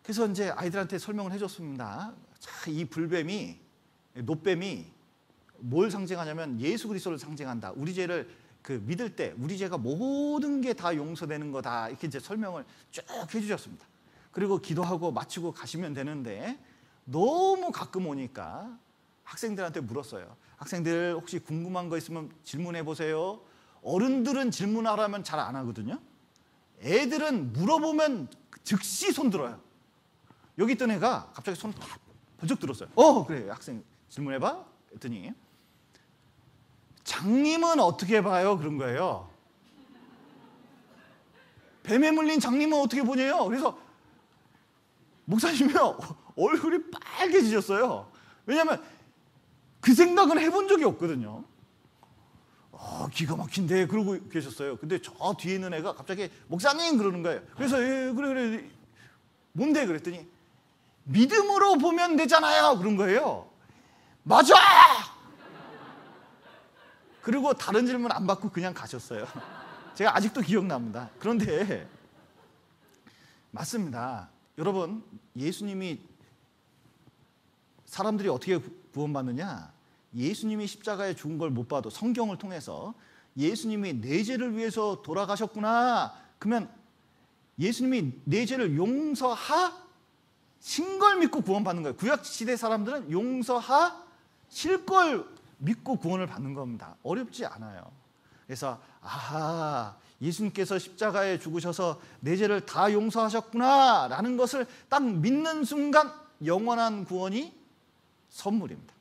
그래서 이제 아이들한테 설명을 해줬습니다. 자, 이 불뱀이, 놋뱀이 뭘 상징하냐면 예수 그리스도를 상징한다. 우리 죄를 믿을 때 우리 죄가 모든 게 다 용서되는 거다. 이렇게 이제 설명을 쭉 해주셨습니다. 그리고 기도하고 마치고 가시면 되는데, 너무 가끔 오니까 학생들한테 물었어요. 학생들 혹시 궁금한 거 있으면 질문해 보세요. 어른들은 질문하라면 잘 안 하거든요. 애들은 물어보면 즉시 손 들어요. 여기 있던 애가 갑자기 손 딱 번쩍 들었어요. 그래, 학생 질문해봐. 했더니 장님은 어떻게 봐요? 그런 거예요. 뱀에 물린 장님은 어떻게 보냐요? 그래서 목사님이 얼굴이 빨개지셨어요. 왜냐하면 그 생각은 해본 적이 없거든요. 기가 막힌데 그러고 계셨어요. 근데 저 뒤에 있는 애가 갑자기 목사님 그러는 거예요. 그래서 그래 뭔데? 그랬더니 믿음으로 보면 되잖아요. 그런 거예요. 맞아! 그리고 다른 질문 안 받고 그냥 가셨어요. 제가 아직도 기억납니다. 그런데 맞습니다. 여러분, 예수님이 사람들이 어떻게 구원받느냐? 예수님이 십자가에 죽은 걸 못 봐도 성경을 통해서 예수님이 내 죄를 위해서 돌아가셨구나. 그러면 예수님이 내 죄를 용서하신 걸 믿고 구원받는 거예요. 구약시대 사람들은 용서하실 걸 믿고 구원을 받는 겁니다. 어렵지 않아요. 그래서 예수님께서 십자가에 죽으셔서 내 죄를 다 용서하셨구나 라는 것을 딱 믿는 순간 영원한 구원이 선물입니다.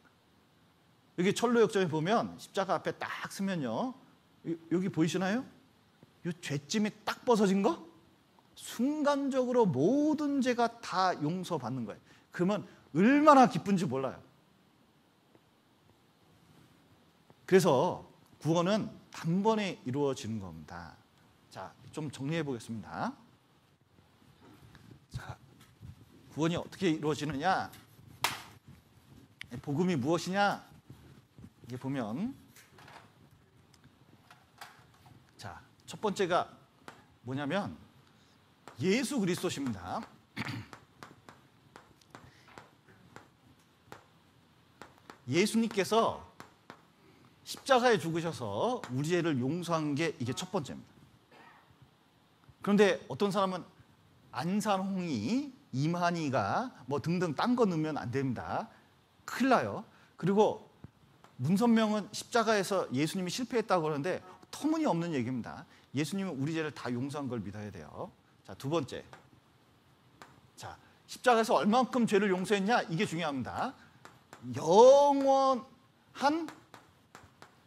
여기 철로역정에 보면 십자가 앞에 딱 서면요, 여기 보이시나요? 이 죄짐이 딱 벗어진 거? 순간적으로 모든 죄가 다 용서받는 거예요. 그러면 얼마나 기쁜지 몰라요. 그래서 구원은 단번에 이루어지는 겁니다. 자, 좀 정리해 보겠습니다. 자, 구원이 어떻게 이루어지느냐? 복음이 무엇이냐? 이게 보면, 자, 첫 번째가 뭐냐면 예수 그리스도십니다. 예수님께서 십자가에 죽으셔서 우리 죄를 용서한 게 이게 첫 번째입니다. 그런데 어떤 사람은 안산홍이, 임한이가 뭐 등등 딴 거 넣으면 안 됩니다. 큰일 나요. 그리고 문선명은 십자가에서 예수님이 실패했다고 그러는데 터무니없는 얘기입니다. 예수님은 우리 죄를 다 용서한 걸 믿어야 돼요. 자, 두 번째. 자, 십자가에서 얼만큼 죄를 용서했냐? 이게 중요합니다. 영원한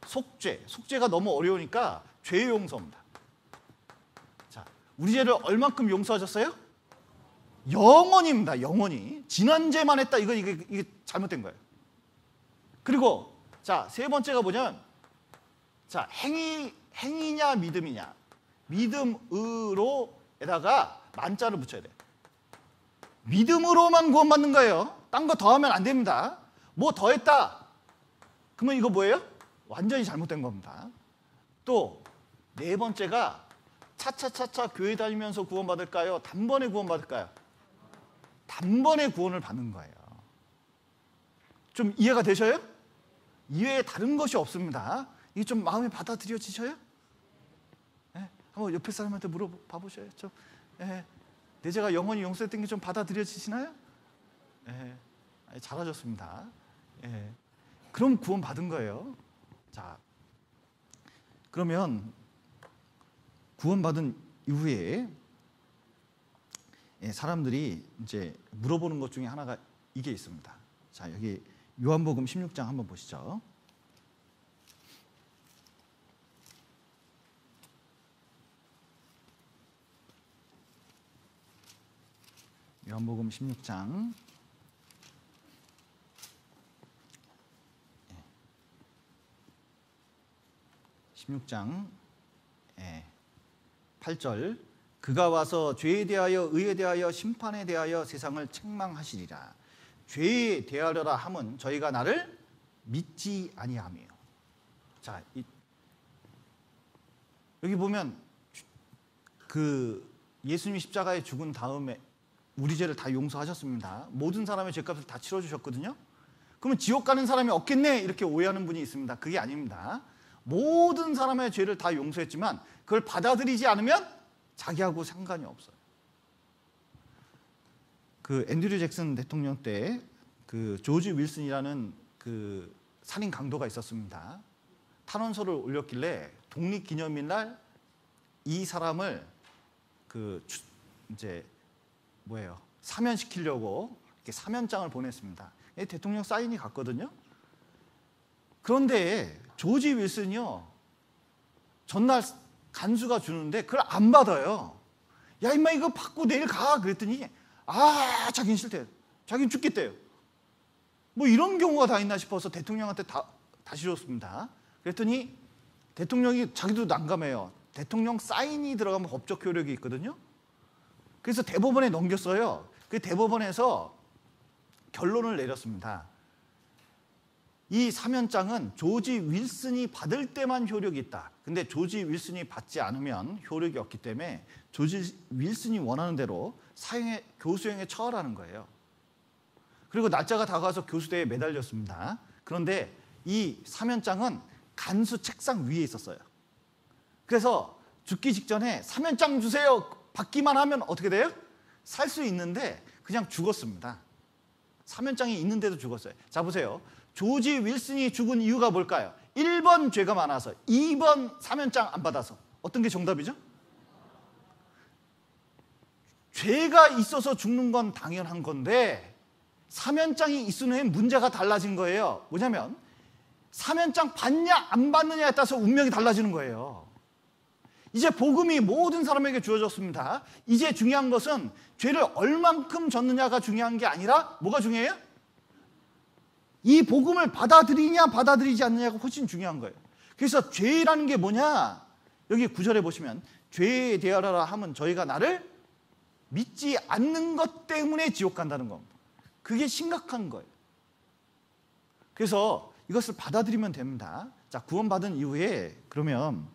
속죄. 속죄가 너무 어려우니까 죄 용서입니다. 자, 우리 죄를 얼만큼 용서하셨어요? 영원입니다. 영원히. 지난 죄만 했다. 이게 잘못된 거예요. 그리고 자, 세 번째가 뭐냐면, 자, 행위냐 믿음이냐. 믿음으로에다가 만자를 붙여야 돼요. 믿음으로만 구원받는 거예요. 딴 거 더하면 안 됩니다. 뭐 더했다. 그러면 이거 뭐예요? 완전히 잘못된 겁니다. 또 네 번째가 차차차차 교회 다니면서 구원받을까요? 단번에 구원받을까요? 단번에 구원을 받는 거예요. 좀 이해가 되셔요? 이외에 다른 것이 없습니다. 이게 좀 마음에 받아들여지셔요? 네? 한번 옆에 사람한테 물어봐 보셔요. 좀, 네. 내 죄가 영원히 용서했던 게 좀 받아들여지시나요? 네. 잘하셨습니다. 네. 그럼 구원 받은 거예요. 자, 그러면 구원받은 이후에 사람들이 이제 물어보는 것 중에 하나가 이게 있습니다. 자, 여기 요한복음 16장 한번 보시죠. 요한복음 16장 8절 그가 와서 죄에 대하여 의에 대하여 심판에 대하여 세상을 책망하시리라. 죄에 대하려라 함은 저희가 나를 믿지 아니하며. 자, 여기 보면 그 예수님이 십자가에 죽은 다음에 우리 죄를 다 용서하셨습니다. 모든 사람의 죄값을 다 치러주셨거든요. 그러면 지옥 가는 사람이 없겠네 이렇게 오해하는 분이 있습니다. 그게 아닙니다. 모든 사람의 죄를 다 용서했지만 그걸 받아들이지 않으면 자기하고 상관이 없어요. 그 앤드류 잭슨 대통령 때 그 조지 윌슨이라는 그 살인 강도가 있었습니다. 탄원서를 올렸길래 독립기념일 날 이 사람을 그 이제 사면시키려고 이렇게 사면장을 보냈습니다. 대통령 사인이 갔거든요. 그런데 조지 윌슨이요, 전날 간수가 주는데 그걸 안 받아요. 야 임마 이거 받고 내일 가 그랬더니 자기는 싫대요. 자기는 죽겠대요. 뭐 이런 경우가 다 있나 싶어서 대통령한테 다시 줬습니다. 그랬더니 대통령이 자기도 난감해요. 대통령 사인이 들어가면 법적 효력이 있거든요. 그래서 대법원에 넘겼어요. 그 대법원에서 결론을 내렸습니다. 이 사면장은 조지 윌슨이 받을 때만 효력이 있다. 근데 조지 윌슨이 받지 않으면 효력이 없기 때문에 조지 윌슨이 원하는 대로 교수형에 처하라는 거예요. 그리고 날짜가 다가와서 교수대에 매달렸습니다. 그런데 이 사면장은 간수 책상 위에 있었어요. 그래서 죽기 직전에 사면장 주세요 받기만 하면 어떻게 돼요? 살 수 있는데 그냥 죽었습니다. 사면장이 있는데도 죽었어요. 자 보세요. 조지 윌슨이 죽은 이유가 뭘까요? 1번 죄가 많아서, 2번 사면장 안 받아서. 어떤 게 정답이죠? 죄가 있어서 죽는 건 당연한 건데 사면장이 있으면 문제가 달라진 거예요. 뭐냐면 사면장 받냐 안 받느냐에 따라서 운명이 달라지는 거예요. 이제 복음이 모든 사람에게 주어졌습니다. 이제 중요한 것은 죄를 얼만큼 졌느냐가 중요한 게 아니라 뭐가 중요해요? 이 복음을 받아들이냐 받아들이지 않느냐가 훨씬 중요한 거예요. 그래서 죄라는 게 뭐냐? 여기 9절에 보시면 죄에 대하라 함은 저희가 나를 믿지 않는 것 때문에 지옥 간다는 겁니다. 그게 심각한 거예요. 그래서 이것을 받아들이면 됩니다. 자, 구원받은 이후에 그러면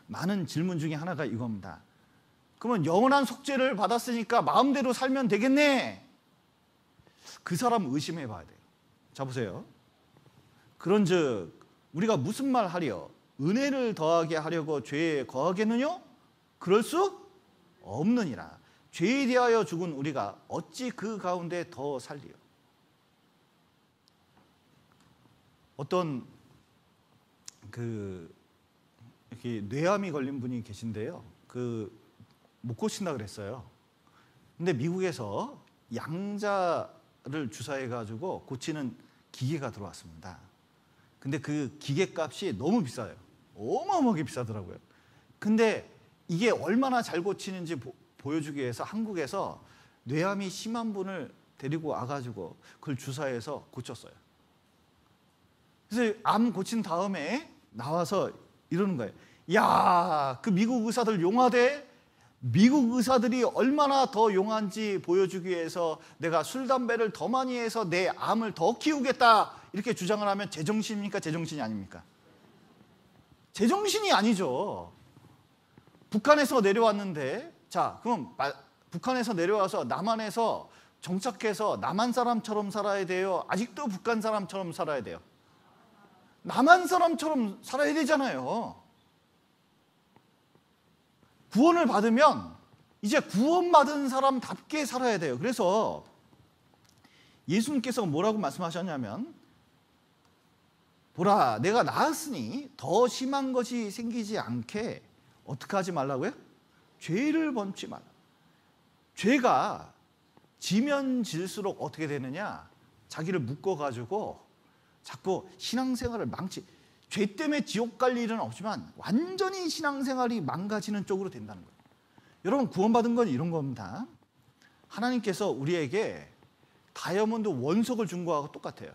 많은 질문 중에 하나가 이겁니다. 그러면 영원한 속죄를 받았으니까 마음대로 살면 되겠네. 그 사람 의심해 봐야 돼요. 자 보세요. 그런즉 우리가 무슨 말 하려? 은혜를 더하게 하려고 죄에 거하겠느냐? 그럴 수 없느니라. 죄에 대하여 죽은 우리가 어찌 그 가운데 더 살리요? 어떤 이렇게 뇌암이 걸린 분이 계신데요. 못 고친다 그랬어요. 근데 미국에서 양자를 주사해 가지고 고치는 기계가 들어왔습니다. 근데 그 기계 값이 너무 비싸요. 어마어마하게 비싸더라고요. 근데 이게 얼마나 잘 고치는지 보여주기 위해서 한국에서 뇌암이 심한 분을 데리고 와가지고 그걸 주사해서 고쳤어요. 그래서 암 고친 다음에 나와서 이러는 거예요. 야, 그 미국 의사들 용하대? 미국 의사들이 얼마나 더 용한지 보여주기 위해서 내가 술, 담배를 더 많이 해서 내 암을 더 키우겠다 이렇게 주장을 하면 제정신입니까? 제정신이 아닙니까? 제정신이 아니죠. 북한에서 내려왔는데, 자, 그럼 북한에서 내려와서 남한에서 정착해서 남한 사람처럼 살아야 돼요? 아직도 북한 사람처럼 살아야 돼요? 남한 사람처럼 살아야 되잖아요. 구원을 받으면 이제 구원받은 사람답게 살아야 돼요. 그래서 예수님께서 뭐라고 말씀하셨냐면, 보라, 내가 나았으니 더 심한 것이 생기지 않게 어떻게 하지 말라고요? 죄를 범치 말라. 죄가 지면 질수록 어떻게 되느냐? 자기를 묶어가지고 자꾸 신앙생활을 죄 때문에 지옥 갈 일은 없지만 완전히 신앙생활이 망가지는 쪽으로 된다는 거예요. 여러분, 구원받은 건 이런 겁니다. 하나님께서 우리에게 다이아몬드 원석을 준 거하고 똑같아요.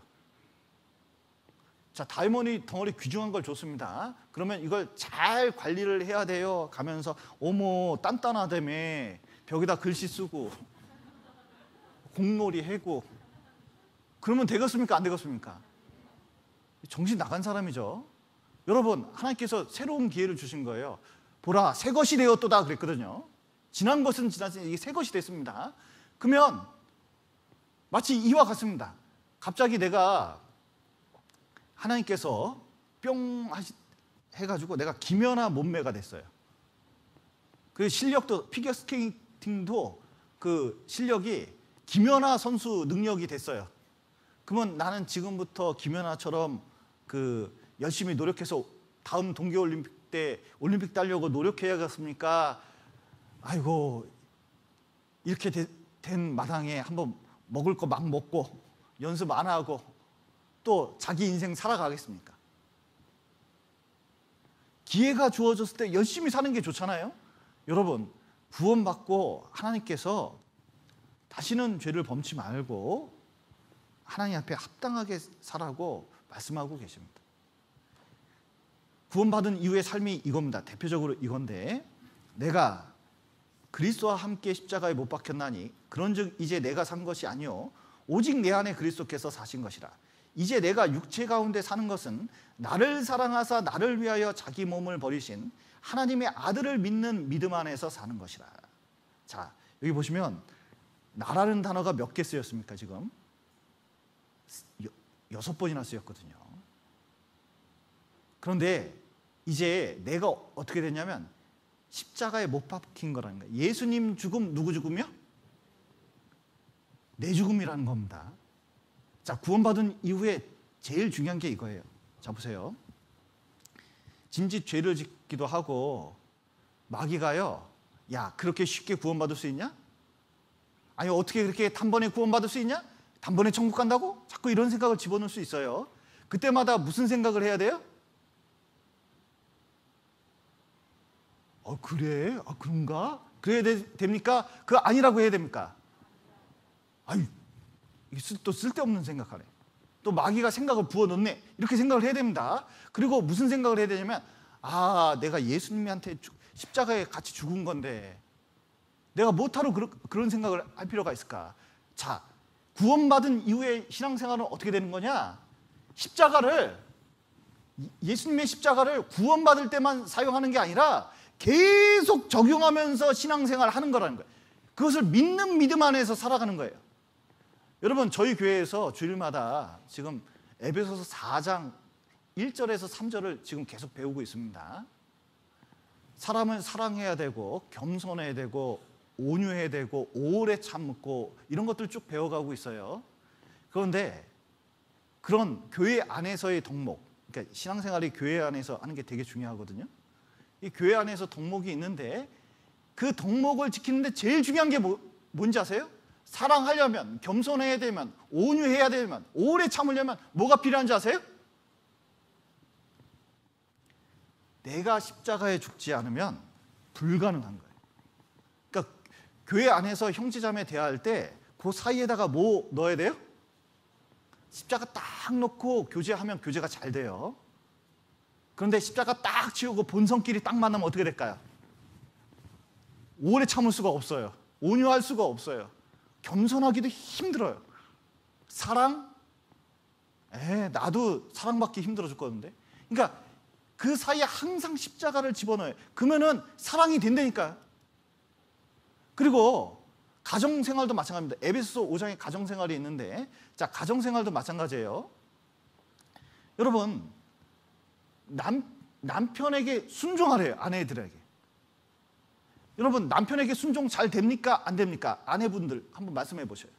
자, 다이아몬드 덩어리 귀중한 걸 줬습니다. 그러면 이걸 잘 관리를 해야 돼요. 가면서 어머 단단하다며 벽에다 글씨 쓰고 공놀이 해고 그러면 되겠습니까? 안 되겠습니까? 정신 나간 사람이죠. 여러분, 하나님께서 새로운 기회를 주신 거예요. 보라, 새 것이 되었도다 그랬거든요. 지난 것은 지났으니 이게 새 것이 됐습니다. 그러면 마치 이와 같습니다. 갑자기 내가 하나님께서 뿅 해가지고 내가 김연아 몸매가 됐어요. 그 실력도, 피겨스케이팅도 그 실력이 김연아 선수 능력이 됐어요. 그러면 나는 지금부터 김연아처럼 열심히 노력해서 다음 동계올림픽 때 올림픽 따려고 노력해야겠습니까? 아이고, 이렇게 된 마당에 한번 먹을 거 막 먹고 연습 안 하고 또 자기 인생 살아가겠습니까? 기회가 주어졌을 때 열심히 사는 게 좋잖아요. 여러분, 구원받고 하나님께서 다시는 죄를 범치 말고 하나님 앞에 합당하게 살라고 말씀하고 계십니다. 구원받은 이후의 삶이 이겁니다. 대표적으로 이건데, 내가 그리스도와 함께 십자가에 못 박혔나니 그런즉 이제 내가 산 것이 아니요 오직 내 안에 그리스도께서 사신 것이라. 이제 내가 육체 가운데 사는 것은 나를 사랑하사 나를 위하여 자기 몸을 버리신 하나님의 아들을 믿는 믿음 안에서 사는 것이라. 자, 여기 보시면 나라는 단어가 몇 개 쓰였습니까? 지금 6번이나 쓰였거든요. 그런데 이제 내가 어떻게 됐냐면 십자가에 못 박힌 거라는 거예요. 예수님 죽음, 누구 죽음이요? 내 죽음이라는 겁니다. 자, 구원받은 이후에 제일 중요한 게 이거예요. 자, 보세요. 짐짓 죄를 짓기도 하고 마귀가요, 야, 그렇게 쉽게 구원받을 수 있냐? 아니, 어떻게 그렇게 단번에 구원받을 수 있냐? 단번에 천국 간다고? 자꾸 이런 생각을 집어넣을 수 있어요. 그때마다 무슨 생각을 해야 돼요? 그래? 그런가? 그래야 됩니까? 그거 아니라고 해야 됩니까? 아유, 또 쓸데없는 생각하네. 또 마귀가 생각을 부어넣네. 이렇게 생각을 해야 됩니다. 그리고 무슨 생각을 해야 되냐면, 내가 예수님한테 십자가에 같이 죽은 건데 내가 못하러 그런 생각을 할 필요가 있을까? 자, 구원받은 이후에 신앙생활은 어떻게 되는 거냐? 예수님의 십자가를 구원받을 때만 사용하는 게 아니라 계속 적용하면서 신앙생활을 하는 거라는 거예요. 그것을 믿는 믿음 안에서 살아가는 거예요. 여러분, 저희 교회에서 주일마다 지금 에베소서 4장 1절에서 3절을 지금 계속 배우고 있습니다. 사람을 사랑해야 되고 겸손해야 되고 온유해야 되고 오래 참고 이런 것들 쭉 배워가고 있어요. 그런데 그런 교회 안에서의 덕목, 그러니까 신앙생활이 교회 안에서 하는 게 되게 중요하거든요. 이 교회 안에서 덕목이 있는데 그 덕목을 지키는데 제일 중요한 게 뭔지 아세요? 사랑하려면, 겸손해야 되면, 온유해야 되면, 오래 참으려면 뭐가 필요한지 아세요? 내가 십자가에 죽지 않으면 불가능한 거예요. 그러니까 교회 안에서 형제자매 대화할 때 그 사이에다가 뭐 넣어야 돼요? 십자가 딱 놓고 교제하면 교제가 잘 돼요. 그런데 십자가 딱 치우고 본성끼리 딱 만나면 어떻게 될까요? 오래 참을 수가 없어요. 온유할 수가 없어요. 겸손하기도 힘들어요. 사랑? 나도 사랑받기 힘들어 죽겠는데. 그러니까 그 사이에 항상 십자가를 집어넣어요. 그러면은 사랑이 된다니까요. 그리고 가정생활도 마찬가지입니다. 에베소서 5장에 가정생활이 있는데, 자, 가정생활도 마찬가지예요. 여러분, 남편에게 순종하래요. 아내들에게. 여러분, 남편에게 순종 잘 됩니까? 안 됩니까? 아내분들 한번 말씀해 보셔요.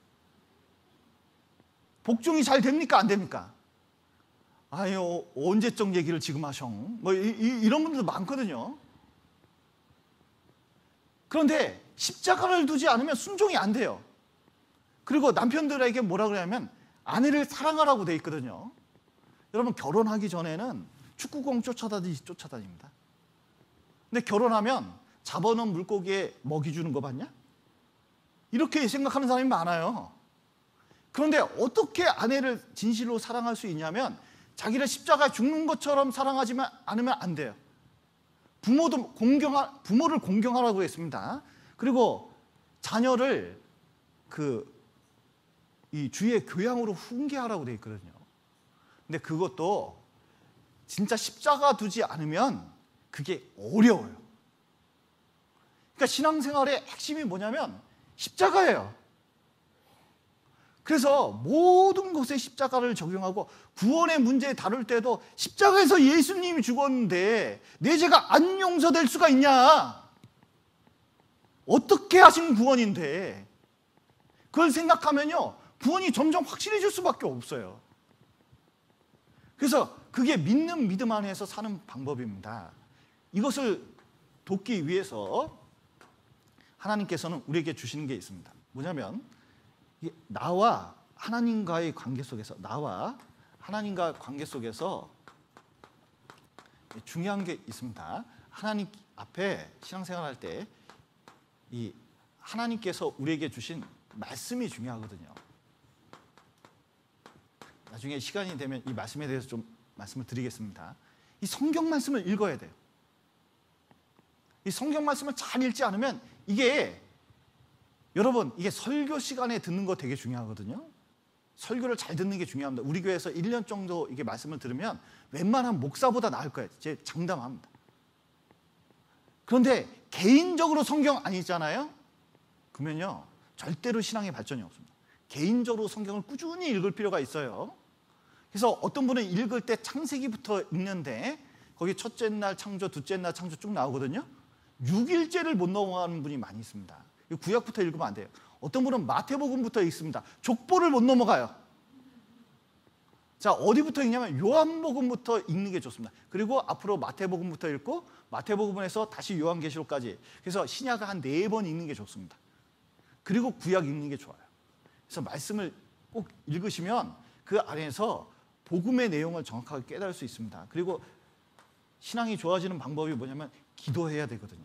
복종이 잘 됩니까? 안 됩니까? 아유, 언제적 얘기를 지금 하셔? 뭐 이런 분들도 많거든요. 그런데 십자가를 두지 않으면 순종이 안 돼요. 그리고 남편들에게 뭐라 그러냐면 아내를 사랑하라고 돼 있거든요. 여러분, 결혼하기 전에는 축구공 쫓아다니듯이 쫓아다닙니다. 근데 결혼하면 잡아놓은 물고기에 먹이 주는 거 봤냐? 이렇게 생각하는 사람이 많아요. 그런데 어떻게 아내를 진실로 사랑할 수 있냐면 자기를 십자가에 죽는 것처럼 사랑하지만 않으면 안 돼요. 부모를 공경하라고 했습니다. 그리고 자녀를 이 주의 교양으로 훈계하라고 되어 있거든요. 근데 그것도 진짜 십자가 두지 않으면 그게 어려워요. 그러니까 신앙생활의 핵심이 뭐냐면 십자가예요. 그래서 모든 것에 십자가를 적용하고 구원의 문제 다룰 때도 십자가에서 예수님이 죽었는데 내 죄가 안 용서될 수가 있냐? 어떻게 하신 구원인데? 그걸 생각하면요, 구원이 점점 확실해질 수밖에 없어요. 그래서 그게 믿는 믿음 안에서 사는 방법입니다. 이것을 돕기 위해서 하나님께서는 우리에게 주시는 게 있습니다. 뭐냐면 나와 하나님과의 관계 속에서 중요한 게 있습니다. 하나님 앞에 신앙생활할 때 이 하나님께서 우리에게 주신 말씀이 중요하거든요. 나중에 시간이 되면 이 말씀에 대해서 좀 말씀을 드리겠습니다. 이 성경 말씀을 읽어야 돼요. 이 성경 말씀을 잘 읽지 않으면 여러분, 이게 설교 시간에 듣는 거 되게 중요하거든요. 설교를 잘 듣는 게 중요합니다. 우리 교회에서 1년 정도 이게 말씀을 들으면 웬만한 목사보다 나을 거예요. 제 장담합니다. 그런데 개인적으로 성경 안 읽잖아요? 그러면요, 절대로 신앙의 발전이 없습니다. 개인적으로 성경을 꾸준히 읽을 필요가 있어요. 그래서 어떤 분은 읽을 때 창세기부터 읽는데 거기 첫째 날 창조, 둘째 날 창조 쭉 나오거든요. 6일째를 못 넘어가는 분이 많이 있습니다. 구약부터 읽으면 안 돼요. 어떤 분은 마태복음부터 읽습니다. 족보를 못 넘어가요. 자, 어디부터 읽냐면 요한복음부터 읽는 게 좋습니다. 그리고 앞으로 마태복음부터 읽고 마태복음에서 다시 요한계시록까지, 그래서 신약을 한 4번 읽는 게 좋습니다. 그리고 구약 읽는 게 좋아요. 그래서 말씀을 꼭 읽으시면 그 안에서 복음의 내용을 정확하게 깨달을 수 있습니다. 그리고 신앙이 좋아지는 방법이 뭐냐면 기도해야 되거든요.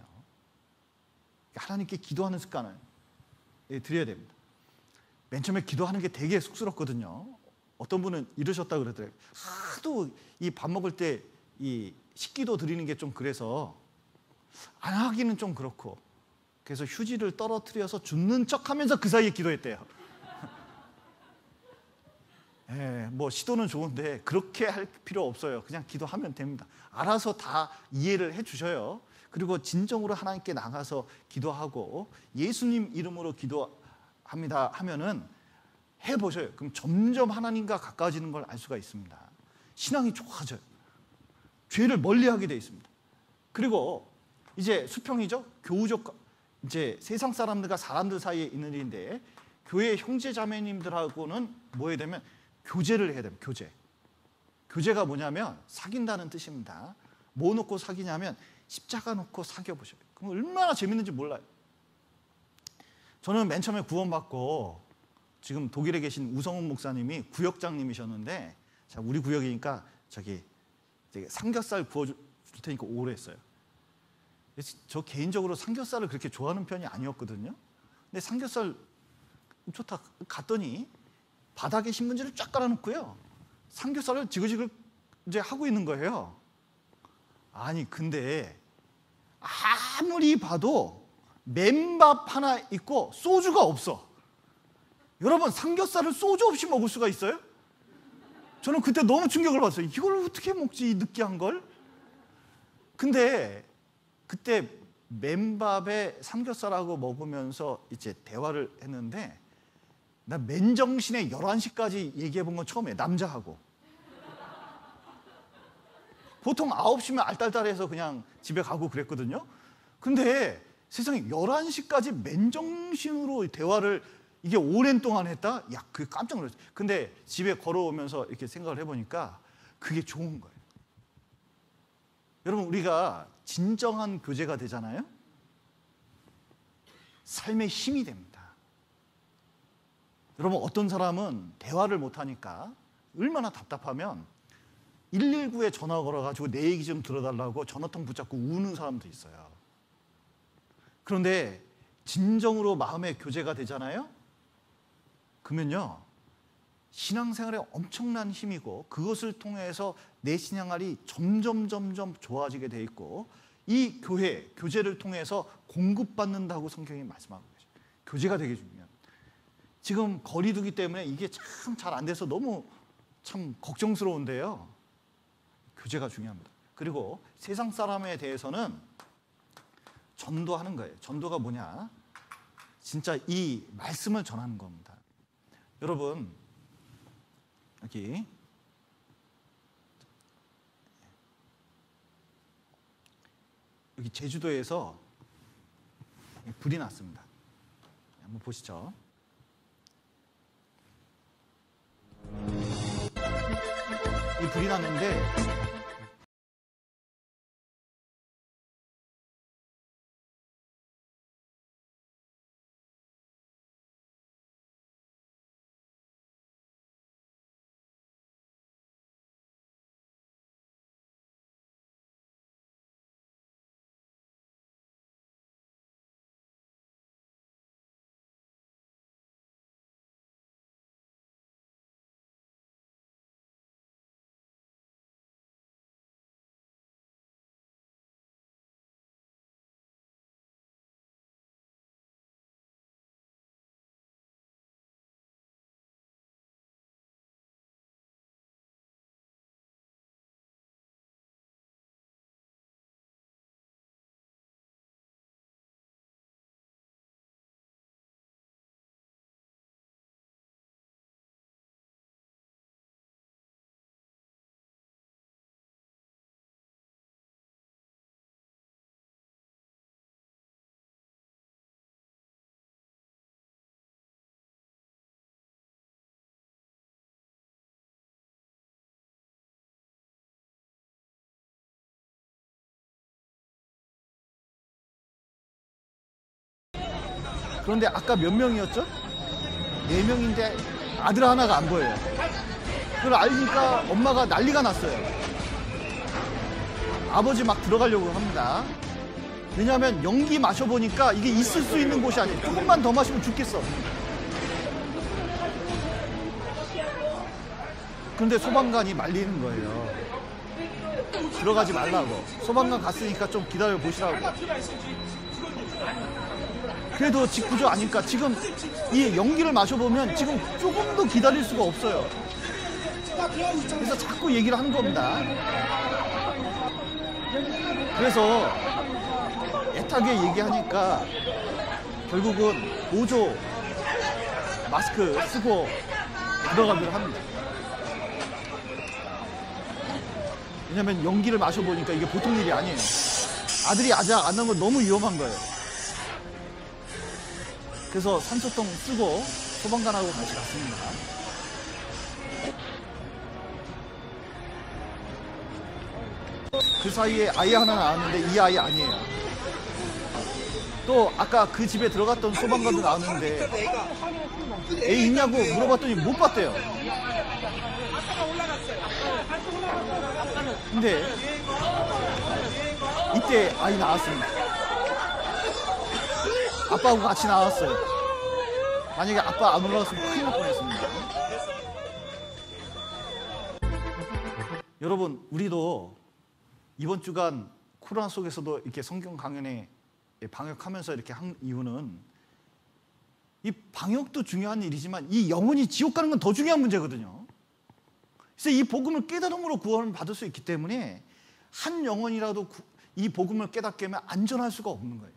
하나님께 기도하는 습관을 드려야 됩니다. 맨 처음에 기도하는 게 되게 쑥스럽거든요. 어떤 분은 이러셨다고 그러더라고요. 하도 이 밥 먹을 때 이 식기도 드리는 게 좀 그래서 안 하기는 좀 그렇고, 그래서 휴지를 떨어뜨려서 줍는 척하면서 그 사이에 기도했대요. 뭐 시도는 좋은데 그렇게 할 필요 없어요. 그냥 기도하면 됩니다. 알아서 다 이해를 해주셔요. 그리고 진정으로 하나님께 나가서 기도하고 예수님 이름으로 기도합니다 하면은 해보셔요. 그럼 점점 하나님과 가까워지는 걸 알 수가 있습니다. 신앙이 좋아져요. 죄를 멀리하게 돼 있습니다. 그리고 이제 수평이죠. 교우적, 이제 세상 사람들과 사람들 사이에 있는 일인데 교회 형제 자매님들하고는 뭐 해야 되면 교제를 해야 됩니다. 교제가 뭐냐면 사귄다는 뜻입니다. 뭐 놓고 사귀냐면 십자가 놓고 사귀어보셔요. 그럼 얼마나 재밌는지 몰라요. 저는 맨 처음에 구원받고 지금 독일에 계신 우성훈 목사님이 구역장님이셨는데, 자, 우리 구역이니까 저기 삼겹살 구워줄 테니까 오래 했어요. 저 개인적으로 삼겹살을 그렇게 좋아하는 편이 아니었거든요. 근데 삼겹살 좋다 갔더니 바닥에 신문지를 쫙 깔아놓고요, 삼겹살을 지그지그 이제 하고 있는 거예요. 아니 근데 아무리 봐도 맨밥 하나 있고 소주가 없어. 여러분, 삼겹살을 소주 없이 먹을 수가 있어요? 저는 그때 너무 충격을 받았어요. 이걸 어떻게 먹지, 이 느끼한 걸? 근데 그때 맨밥에 삼겹살하고 먹으면서 이제 대화를 했는데 나 맨정신에 11시까지 얘기해 본 건 처음이에요. 남자하고. 보통 9시면 알딸딸해서 그냥 집에 가고 그랬거든요. 근데 세상에 11시까지 맨정신으로 대화를 이게 오랜 동안 했다? 야, 그게 깜짝 놀랐어요. 근데 집에 걸어오면서 이렇게 생각을 해보니까 그게 좋은 거예요. 여러분, 우리가 진정한 교제가 되잖아요. 삶의 힘이 됩니다. 여러분, 어떤 사람은 대화를 못하니까 얼마나 답답하면 119에 전화 걸어가지고 내 얘기 좀 들어달라고 전화통 붙잡고 우는 사람도 있어요. 그런데 진정으로 마음의 교제가 되잖아요. 그러면요, 신앙생활에 엄청난 힘이고 그것을 통해서 내 신앙생활이 점점 좋아지게 돼 있고 이 교제를 통해서 공급받는다고 성경이 말씀하고 계세요. 교제가 되게 중요해요. 지금 거리두기 때문에 이게 참 잘 안 돼서 너무 참 걱정스러운데요. 교제가 중요합니다. 그리고 세상 사람에 대해서는 전도하는 거예요. 전도가 뭐냐? 진짜 이 말씀을 전하는 겁니다. 여러분, 여기 제주도에서 불이 났습니다. 한번 보시죠. 이 불이 났는데 그런데 아까 몇 명이었죠? 4명인데 아들 하나가 안 보여요. 그걸 알니까 엄마가 난리가 났어요. 아버지 막 들어가려고 합니다. 왜냐하면 연기 마셔보니까 이게 있을 수 있는 곳이 아니에요. 조금만 더 마시면 죽겠어. 그런데 소방관이 말리는 거예요. 들어가지 말라고. 소방관 갔으니까 좀 기다려 보시라고. 그래도 직구조 아니까 지금 이 연기를 마셔보면 지금 조금도 기다릴 수가 없어요. 그래서 자꾸 얘기를 하는 겁니다. 그래서 애타게 얘기하니까 결국은 보조 마스크 쓰고 들어가기로 합니다. 왜냐면 연기를 마셔보니까 이게 보통 일이 아니에요. 아들이 아직 안 나온 건 너무 위험한 거예요. 그래서 산소통 쓰고 소방관하고 같이 갔습니다. 그 사이에 아이 하나 나왔는데 이 아이 아니에요. 또 아까 그 집에 들어갔던 소방관도 나왔는데 애 있냐고 물어봤더니 못 봤대요. 근데 이때 아이 나왔습니다. 아빠하고 같이 나왔어요. 만약에 아빠 안 올라왔으면 큰일 날 뻔했습니다. 여러분, 우리도 이번 주간 코로나 속에서도 이렇게 성경 강연에 방역하면서 이렇게 한 이유는 이 방역도 중요한 일이지만 이 영혼이 지옥 가는 건 더 중요한 문제거든요. 그래서 이 복음을 깨달음으로 구원을 받을 수 있기 때문에 한 영혼이라도 이 복음을 깨닫게 하면 안전할 수가 없는 거예요.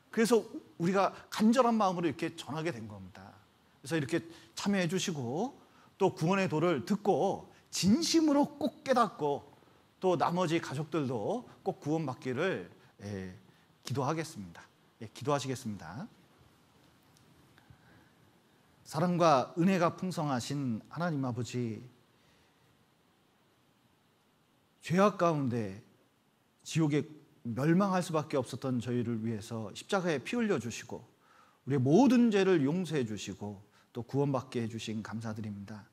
그래서 우리가 간절한 마음으로 이렇게 전하게 된 겁니다. 그래서 이렇게 참여해 주시고 또 구원의 도를 듣고 진심으로 꼭 깨닫고 또 나머지 가족들도 꼭 구원받기를 기도하겠습니다. 기도하시겠습니다. 사랑과 은혜가 풍성하신 하나님 아버지, 죄악 가운데 지옥에 멸망할 수밖에 없었던 저희를 위해서 십자가에 피 흘려 주시고 우리의 모든 죄를 용서해 주시고 또 구원받게 해주신 감사드립니다.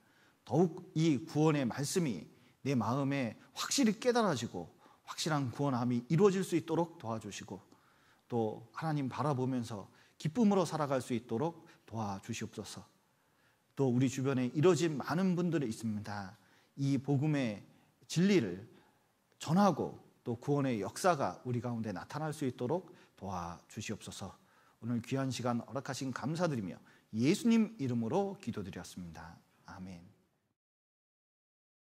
더욱 이 구원의 말씀이 내 마음에 확실히 깨달아지고 확실한 구원함이 이루어질 수 있도록 도와주시고 또 하나님 바라보면서 기쁨으로 살아갈 수 있도록 도와주시옵소서. 또 우리 주변에 이뤄진 많은 분들이 있습니다. 이 복음의 진리를 전하고 또 구원의 역사가 우리 가운데 나타날 수 있도록 도와주시옵소서. 오늘 귀한 시간 허락하신 감사드리며 예수님 이름으로 기도드렸습니다. 아멘.